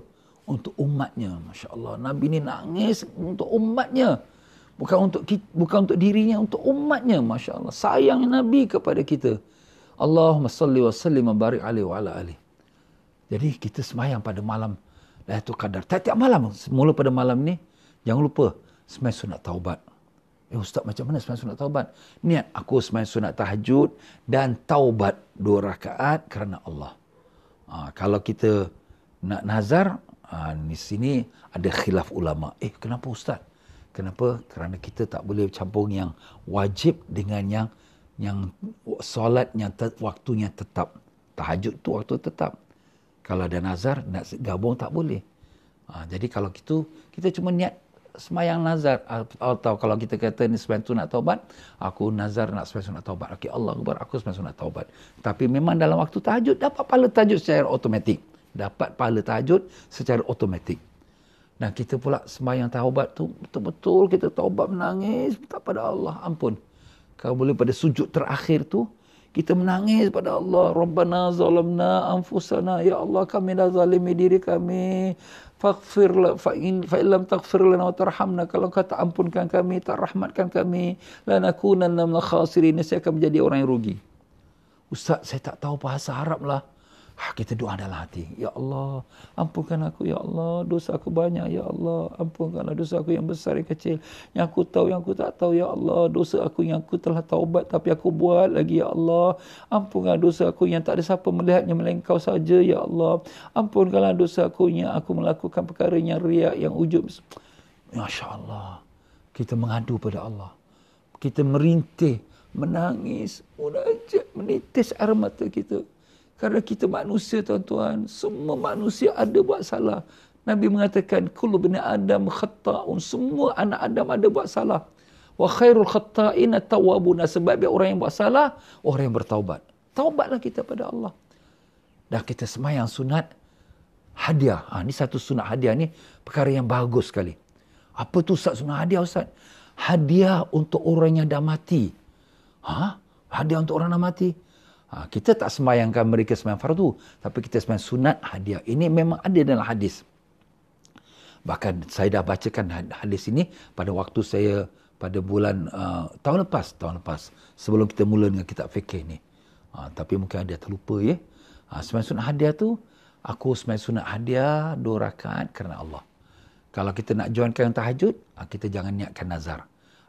Untuk umatnya. Masya Allah. Nabi ni nangis untuk umatnya. Bukan untuk dirinya, untuk umatnya. Masya Allah. Sayang Nabi kepada kita. Allahumma salli wa sallim wa barik alaihi wa ala alihi. Jadi kita sembahyang pada malam Lailatul Qadar. Tiap-tiap malam. Mula pada malam ni, jangan lupa sembahyang sunat taubat. Ustaz, macam mana sembahyang sunat taubat? Niat aku sembahyang sunat tahajud dan taubat 2 rakaat kerana Allah. Kalau kita nak nazar, di sini ada khilaf ulama. Kenapa Ustaz? Kenapa? Kerana kita tak boleh campur yang wajib dengan yang solat yang waktunya tetap. Tahajud tu waktu tetap. Kalau ada nazar, nak gabung tak boleh. Jadi kalau gitu, kita cuma niat sembahyang nazar. Atau kalau kita kata ni sembahyang sunat taubat, aku nazar nak sembahyang sunat taubat. Okey, Allah Akbar, aku sembahyang sunat taubat. Tapi memang dalam waktu tahajud, dapat pahala tahajud secara automatik. Dan kita pula sembahyang taubat tu, betul-betul kita taubat, menangis, minta pada Allah, ampun. Kalau boleh pada sujud terakhir tu, kita menangis pada Allah. Rabbana zalamna anfusana. Ya Allah, kami dah zalimi diri kami. Faghfir fa illam taghfir lana wa tarhamna. Kalau kau tak ampunkan kami, tak rahmatkan kami, lanakunanna minal khasirin. Saya akan menjadi orang yang rugi. Ustaz, saya tak tahu bahasa Arab lah. Kita doa dalam hati. Ya Allah, ampunkan aku. Ya Allah, dosa aku banyak. Ya Allah, ampunkanlah dosa aku yang besar, yang kecil. Yang aku tahu, yang aku tak tahu. Ya Allah, dosa aku yang aku telah taubat tapi aku buat lagi. Ya Allah, ampunkanlah dosa aku yang tak ada siapa melihatnya melainkan Kau saja. Ya Allah, ampunkanlah dosa aku yang aku melakukan perkara yang riak, yang ujub. Masya Allah. Kita mengadu pada Allah. Kita merintih, menangis, munajat, menitis air mata kita. Kerana kita manusia, tuan-tuan. Semua manusia ada buat salah. Nabi mengatakan, kullu bani Adam khata'un. Semua anak Adam ada buat salah. Wa khairul khata'in at-tawwabun. Sebab orang yang buat salah, orang yang bertaubat. Taubatlah kita pada Allah. Dan kita sembahyang sunat hadiah. Ni satu sunat hadiah ni perkara yang bagus sekali. Apa tu Ustaz sunat hadiah Ustaz? Hadiah untuk orang yang dah mati. Hadiah untuk orang yang dah mati. Kita tak sembahyangkan mereka sembahyang fardu, tapi kita sembahyang sunat hadiah. Ini memang ada dalam hadis. Bahkan saya dah bacakan hadis ini pada waktu saya pada bulan tahun lepas sebelum kita mula dengan kitab fikih ni. Tapi mungkin ada terlupa ya. Sembahyang sunat hadiah tu, aku sembahyang sunat hadiah 2 rakaat kerana Allah. Kalau kita nak joinkan tahajud, kita jangan niatkan nazar.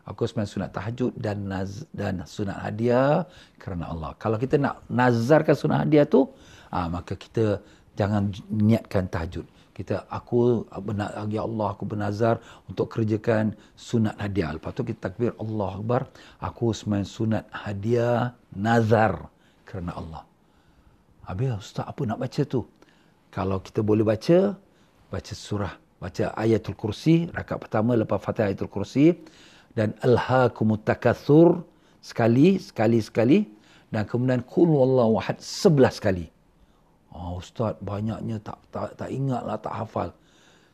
Aku sembahyang sunat tahajud dan sunat hadiah kerana Allah. Kalau kita nak nazarkan sunat hadiah tu, maka kita Jangan niatkan tahajud. Ya Allah, aku bernazar untuk kerjakan sunat hadiah. Lepas tu kita takbir, Allah Akbar. Aku sembahyang sunat hadiah nazar kerana Allah. Habis, Ustaz, apa nak baca tu? Kalau kita boleh baca surah, baca ayatul kursi, rakaat pertama lepas Fatihah ayatul kursi, dan alhaakumut takatsur sekali, dan kemudian qul huwallahu ahad 11 kali. Ustaz, banyaknya tak ingatlah, tak hafal.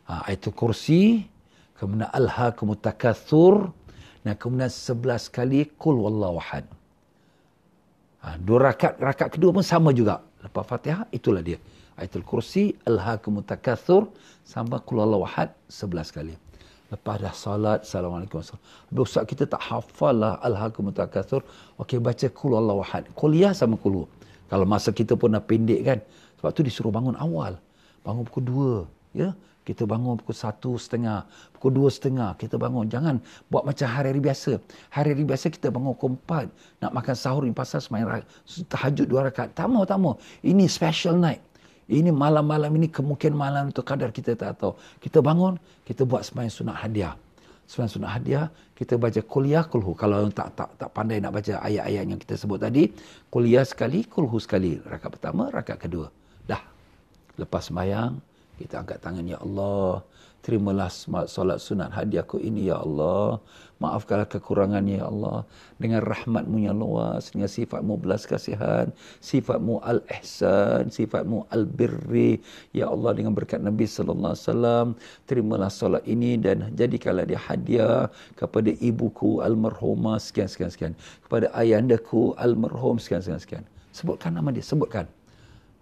Ayatul kursi, kemudian alhaakumut takatsur, dan kemudian 11 kali qul huwallahu ahad. Dua rakaat kedua pun sama juga. Lepas Fatihah, itulah dia. Ayatul kursi, alhaakumut takatsur, sampai qul huwallahu ahad 11 kali. Lepas dah salat, Assalamualaikum warahmatullahi. Ustaz, kita tak hafal lah alhaakumut takatsur. Okey, baca qul huwallahu ahad. Kuliah sama qul. Kalau masa kita pun dah pendek kan. Sebab tu disuruh bangun awal. Bangun pukul 2. Ya? Kita bangun pukul 1.30. Pukul 2.30 kita bangun. Jangan buat macam hari-hari biasa. Hari-hari biasa kita bangun pukul 4. Nak makan sahur ni pasal sembahyang tahajud 2 rakaat. Tak mau. Ini special night. Ini malam-malam ini kemungkinan malam tu kadar kita tak tahu. Kita bangun, kita buat sembahyang sunat hadiah. Sembahyang sunat hadiah, kita baca kuliah kulhu. Kalau tak pandai nak baca ayat-ayat yang kita sebut tadi, kuliah sekali, kulhu sekali. Rakaat pertama, rakaat kedua. Dah. Lepas sembahyang, kita angkat tangan, Ya Allah, terimalah solat sunat hadiahku ini, Ya Allah. Maafkanlah kekurangannya, Ya Allah. Dengan rahmat-Mu yang luas, dengan sifat-Mu belas kasihan, sifat-Mu al-ihsan, sifat-Mu al-birri. Ya Allah, dengan berkat Nabi SAW, terimalah solat ini dan jadikanlah dia hadiah kepada ibuku almarhumah, sekian. Kepada ayahandaku almarhum, sekian. Sebutkan nama dia, sebutkan.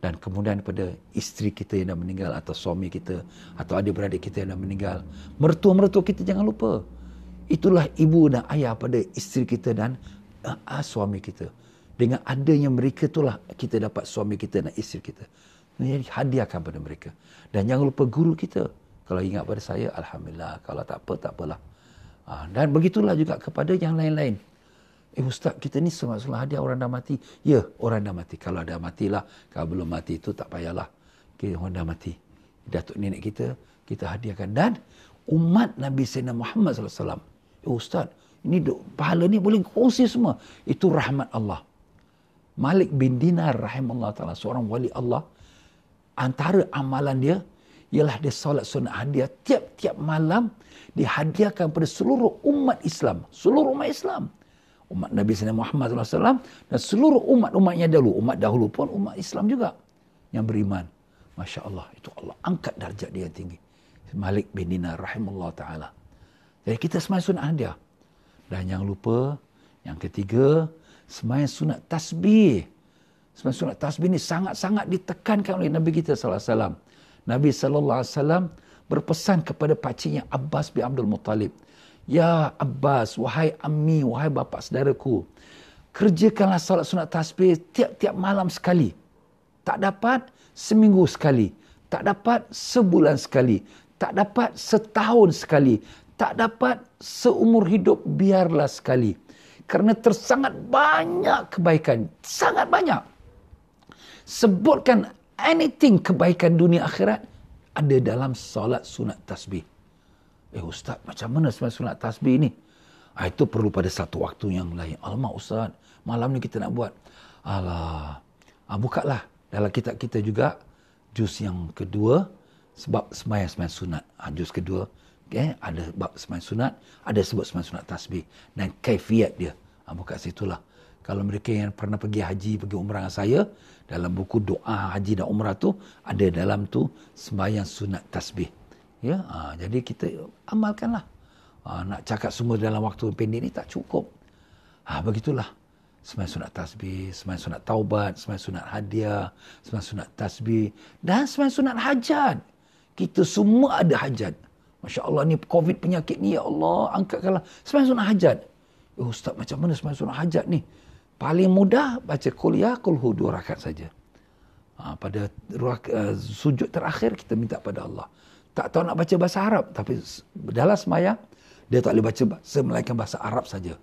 Dan kemudian kepada isteri kita yang dah meninggal, atau suami kita, atau adik-beradik kita yang dah meninggal. Mertua-mertua kita jangan lupa. Itulah ibu dan ayah pada isteri kita dan suami kita. Dengan adanya mereka itulah kita dapat suami kita dan isteri kita. Jadi hadiahkan pada mereka. Dan jangan lupa guru kita. Kalau ingat pada saya, Alhamdulillah. Kalau tak apa, tak apalah. Dan begitulah juga kepada yang lain-lain. Ustaz, kita ni semua hadiah orang dah mati. Ya, orang dah mati. Kalau dah matilah. Kalau belum mati itu tak payahlah. Okay, orang dah mati. Datuk nenek kita hadiahkan. Dan umat Nabi Sayyidina Muhammad SAW. Ustaz, ini pahala ni boleh kongsi semua. Itu rahmat Allah. Malik bin Dinar rahimahullah ta'ala, seorang wali Allah. Antara amalan dia, ialah dia solat sunat hadiah. Tiap-tiap malam, dihadiahkan pada seluruh umat Islam. Seluruh umat Islam. Umat Nabi Sayyidina Muhammad SAW dan seluruh umat-umatnya dahulu. Umat dahulu pun umat Islam juga yang beriman. Masya Allah, itu Allah angkat darjat dia yang tinggi. Malik bin Dinar rahimahullah ta'ala. Jadi kita sembahyang sunat hadiah. Dan jangan lupa, yang ketiga, sembahyang sunat tasbih. Sembahyang sunat tasbih ni sangat-sangat ditekankan oleh Nabi kita SAW. Nabi SAW berpesan kepada pakciknya Abbas bin Abdul Muttalib. Ya Abbas, wahai ammi, wahai bapa saudaraku, kerjakanlah solat sunat tasbih tiap-tiap malam sekali. Tak dapat seminggu sekali. Tak dapat sebulan sekali. Tak dapat setahun sekali. Tak dapat seumur hidup, biarlah sekali. Kerana tersangat banyak kebaikan. Sangat banyak. Sebutkan anything kebaikan dunia akhirat ada dalam solat sunat tasbih. Ustaz, macam mana sembahyang sunat tasbih ni? Itu perlu pada satu waktu yang lain. Alamak Ustaz, malam ni kita nak buat. Alah, bukalah dalam kitab kita juga juz yang kedua, sebab sembahyang sunat. Juz kedua, ada bab sembahyang sunat, ada sebut sembahyang sunat tasbih dan kaifiat dia. Buka situlah. Kalau mereka yang pernah pergi haji, pergi umrah dengan saya, dalam buku doa haji dan umrah tu, ada dalam tu sembahyang sunat tasbih. Ya, jadi kita amalkanlah. Nak cakap semua dalam waktu pendek ni tak cukup. Begitulah. Sembahyang sunat tasbih, sembahyang sunat taubat, sembahyang sunat hadiah, sembahyang sunat tasbih dan sembahyang sunat hajat. Kita semua ada hajat. Masya Allah, ni COVID penyakit ni, ya Allah, angkatkanlah. Sembahyang sunat hajat. Ustaz, macam mana sembahyang sunat hajat ni? Paling mudah baca kuliah kulhu 2 rakaat saja. Pada sujud terakhir kita minta pada Allah. Tak tahu nak baca bahasa Arab, tapi dalam sembahyang dia tak boleh baca melainkan bahasa Arab saja.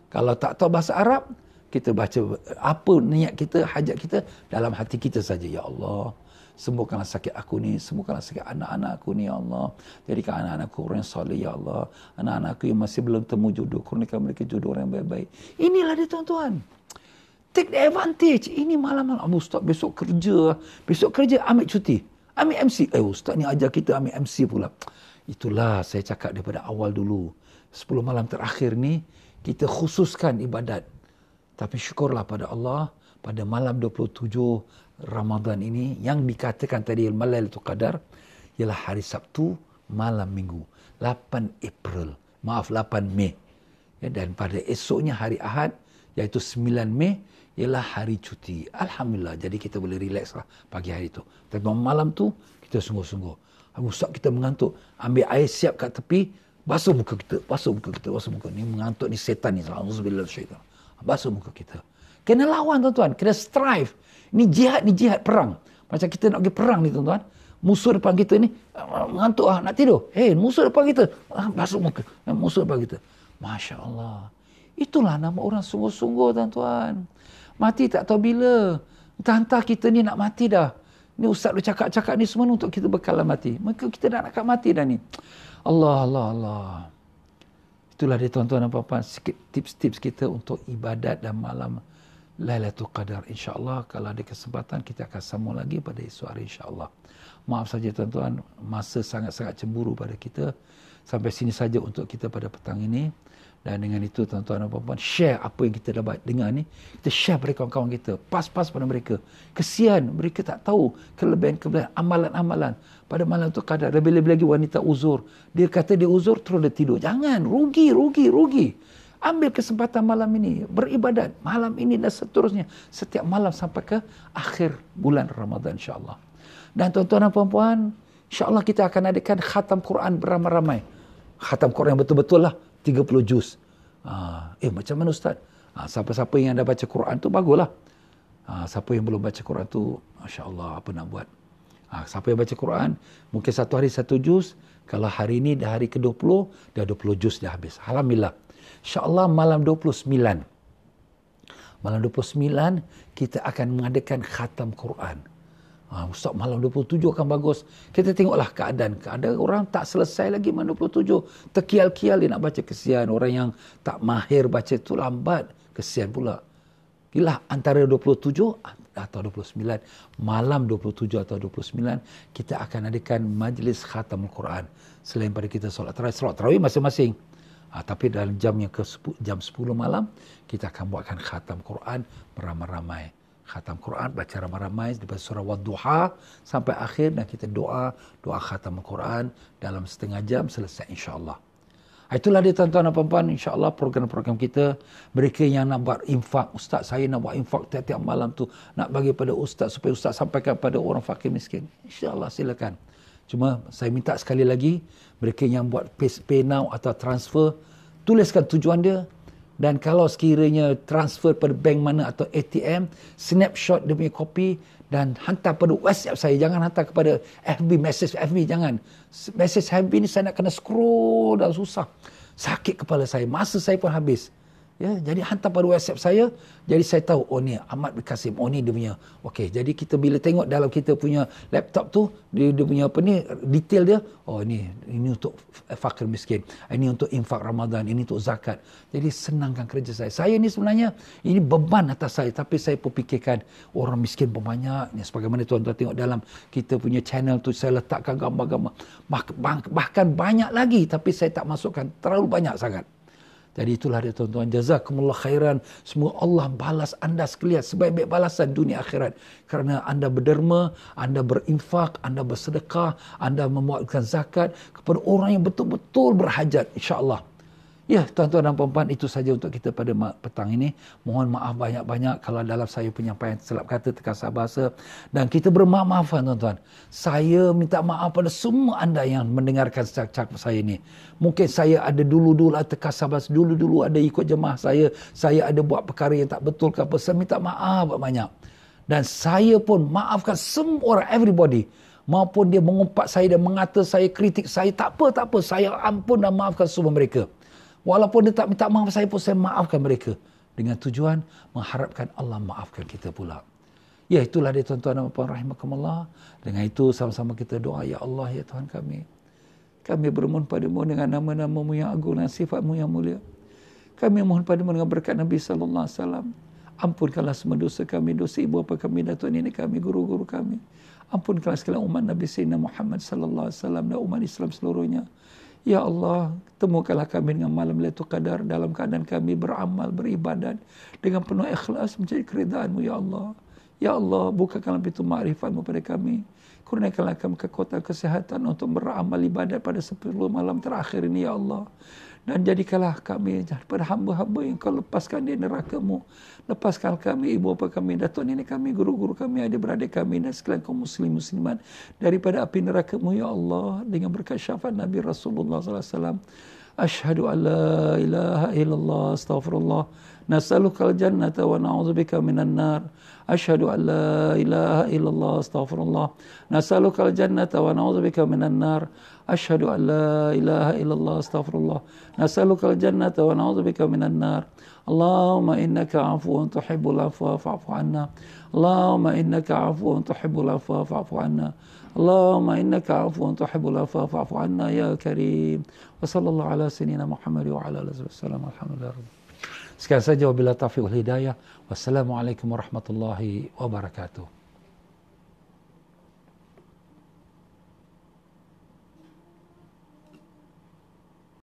Kalau tak tahu bahasa Arab, kita baca apa niat kita, hajat kita dalam hati kita saja. Ya Allah, Sembuhkanlah sakit aku ni, sembuhkanlah sakit anak-anak aku ni, ya Allah. Jadikan anak-anakku orang yang soleh, ya Allah. Anak-anakku yang masih belum temu jodoh, kurniakan mereka jodoh orang yang baik-baik. Inilah dia tuan-tuan. Take the advantage. Ini malam-malam. Ustaz, besok kerja. Besok kerja, ambil cuti. Ambil MC. Ustaz ni ajar kita ambil MC pula. Itulah saya cakap daripada awal dulu. 10 malam terakhir ni, kita khususkan ibadat. Tapi syukurlah pada Allah, pada malam 27 Ramadan ini, yang dikatakan tadi Lailatul Qadar, ialah hari Sabtu, malam Minggu. 8 April. Maaf, 8 Mei. Ya, dan pada esoknya hari Ahad, iaitu 9 Mei, ialah hari cuti. Alhamdulillah. Jadi kita boleh relax lah pagi hari tu. Tapi malam tu, kita sungguh-sungguh. Ustaz, kita mengantuk. Ambil air siap kat tepi, basuh muka kita. Basuh muka kita. Basuh muka. Ni mengantuk ni setan ni. Alhamdulillah syaitan. Basuh muka kita. Kena lawan tuan-tuan. Kena strive. Ni jihad perang. Macam kita nak pergi perang ni tuan-tuan. Musuh depan kita ni, mengantuk nak tidur. Musuh depan kita. Basuh muka. Musuh depan kita. Masya Allah. Itulah nama orang sungguh-sungguh tuan-tuan. Mati tak tahu bila. Entah-entah kita ni nak mati dah. Ni ustaz dah cakap-cakap ni semua untuk kita bekalan mati. Maka kita nak mati dah ni. Allah. Itulah dia tuan-tuan dan puan-puan, sikit tips-tips kita untuk ibadat dan malam Lailatul Qadar. InsyaAllah kalau ada kesempatan kita akan sambung lagi pada esok hari insyaAllah. Maaf saja tuan-tuan, masa sangat-sangat cemburu pada kita. Sampai sini saja untuk kita pada petang ini. Dan dengan itu tuan-tuan dan puan-puan, share apa yang kita dapat dengar ni. Kita share pada kawan-kawan kita. Pas-pas pada mereka. Kesian, mereka tak tahu kelebihan-kelebihan, amalan-amalan. Pada malam tu kadang lebih-lebih lagi wanita uzur. Dia kata dia uzur, terus dia tidur. Jangan, rugi. Ambil kesempatan malam ini, beribadat. Malam ini dan seterusnya. Setiap malam sampai ke akhir bulan Ramadan insyaAllah. Dan tuan-tuan dan puan-puan, insyaAllah kita akan adakan khatam Quran beramai-ramai. Khatam Quran yang betul-betul lah. 30 juz. Macam mana Ustaz? Siapa-siapa yang dah baca Quran tu baguslah. Siapa yang belum baca Quran tu, Masya Allah, apa nak buat? Siapa yang baca Quran, mungkin satu hari 1 juz. Kalau hari ini dah hari ke-20, dah 20 juz dah habis. Alhamdulillah. InsyaAllah malam 29. Malam 29, kita akan mengadakan khatam Quran. Ustaz, malam 27 akan bagus. Kita tengoklah keadaan. Keadaan orang tak selesai lagi malam 27. Terkial-kial dia nak baca, kesian. Orang yang tak mahir baca tu lambat. Kesian pula. Gila, antara 27 atau 29. Malam 27 atau 29, kita akan adakan majlis khatam Al-Quran. Selain pada kita solat tarawih masing-masing. Tapi dalam jam 10 malam, kita akan buatkan khatam Quran beramai-ramai. Khatam Quran, baca ramai-ramai daripada surah Wadduha sampai akhir, dan kita doa khatam Al-Quran dalam setengah jam selesai insyaAllah. Itulah dia tuan-tuan dan puan-puan, insyaAllah program-program kita. Mereka yang nak buat infak, Ustaz saya nak buat infak tiap-tiap malam tu, nak bagi pada Ustaz supaya Ustaz sampaikan pada orang fakir miskin. InsyaAllah silakan. Cuma saya minta sekali lagi, mereka yang buat pay now atau transfer, tuliskan tujuan dia. Dan kalau sekiranya transfer pada bank mana atau ATM, snapshot dia punya kopi dan hantar pada WhatsApp saya. Jangan hantar kepada FB, message FB, jangan. Message FB ni saya nak kena scroll dah susah. Sakit kepala saya, masa saya pun habis. Ya, jadi hantar pada WhatsApp saya, jadi saya tahu, oh ni Ahmad bin Kasim, oh ni dia punya. Okey, jadi kita bila tengok dalam kita punya laptop tu, dia punya apa ni, detail dia, oh ini untuk fakir miskin, ini untuk infak Ramadan, ini untuk zakat. Jadi senangkan kerja saya. Saya ni sebenarnya, ini beban atas saya, tapi saya fikirkan orang miskin berbanyak. Sebagaimana tuan-tuan tengok dalam kita punya channel tu, saya letakkan gambar-gambar. Bahkan banyak lagi, tapi saya tak masukkan, terlalu banyak sangat. Jadi itulah dia tuan-tuan. Jazakumullah khairan. Semoga Allah balas anda sekalian sebaik-baik balasan dunia akhirat. Kerana anda berderma, anda berinfak, anda bersedekah, anda memuatkan zakat kepada orang yang betul-betul berhajat. InsyaAllah. Ya, tuan-tuan dan puan-puan, itu saja untuk kita pada petang ini. Mohon maaf banyak-banyak kalau dalam saya penyampaian silap kata, terkasar bahasa. Dan kita bermaaf-maafan tuan-tuan. Saya minta maaf pada semua anda yang mendengarkan cakap saya ini. Mungkin saya ada dulu-dulu terkasar bahasa, dulu-dulu ada ikut jemaah saya ada buat perkara yang tak betul ke apa. Saya minta maaf banyak. Dan saya pun maafkan semua orang, everybody. Maupun dia mengumpat saya dan mengata saya, kritik saya, tak apa. Saya ampun dan maafkan semua mereka. Walaupun dia tak minta maaf saya pun, saya maafkan mereka. Dengan tujuan mengharapkan Allah maafkan kita pula. Ya itulah dia tuan-tuan dan puan rahimakumullah. Dengan itu sama-sama kita doa, ya Allah, ya Tuhan kami. Kami bermohon padamu dengan nama-nama-Mu yang agung dan sifat-Mu yang mulia. Kami mohon padamu dengan berkat Nabi sallallahu alaihi wasallam. Ampunkanlah semua dosa kami, dosa ibu bapa kami, datuk nenek kami, guru-guru kami. Ampunkanlah sekalian umat Nabi Sayyidina Muhammad sallallahu alaihi wasallam dan umat Islam seluruhnya. Ya Allah, temukanlah kami dengan malam Lailatul Qadar dalam keadaan kami beramal, beribadat dengan penuh ikhlas mencari keridaan-Mu, ya Allah. Ya Allah, bukakanlah pintu makrifat-Mu pada kami. Kurniakanlah kami kekuatan kesehatan untuk beramal ibadat pada 10 malam terakhir ini, ya Allah. Dan jadikanlah kami daripada hamba-hamba yang Kau lepaskan di neraka-Mu. Lepaskan kami, ibu bapa kami, datuk nenek kami, guru-guru kami, adik-beradik kami dan sekalian kaum muslim muslimat daripada api neraka-Mu, ya Allah, dengan berkat syafaat Nabi Rasulullah sallallahu alaihi wasallam. Asyhadu an la ilaha illallah, astaghfirullah, nas'alukal jannata wa na'udzubika minan nar. Asyhadu an la ilaha illallah, astaghfirullah, nas'alukal jannata wa na'udzubika minan nar. Asyhadu an la ilaha illallah, astaghfirullah, nas'alukal jannata wa na'udzubika minan nar. Allahumma innaka 'afuwun tuhibbul 'afwa fa'fu 'anna. Allahumma innaka 'afuwun tuhibbul 'afwa fa'fu 'anna. Allahumma innaka 'afuwun tuhibbul 'afwa fa'fu 'anna ya karim. Wa sallallahu ala sayyidina Muhammad wa ala alihi wasallam. Alhamdulillah. Sekian saja, wabillahi taufiq wal hidayah. Wassalamualaikum warahmatullahi wabarakatuh.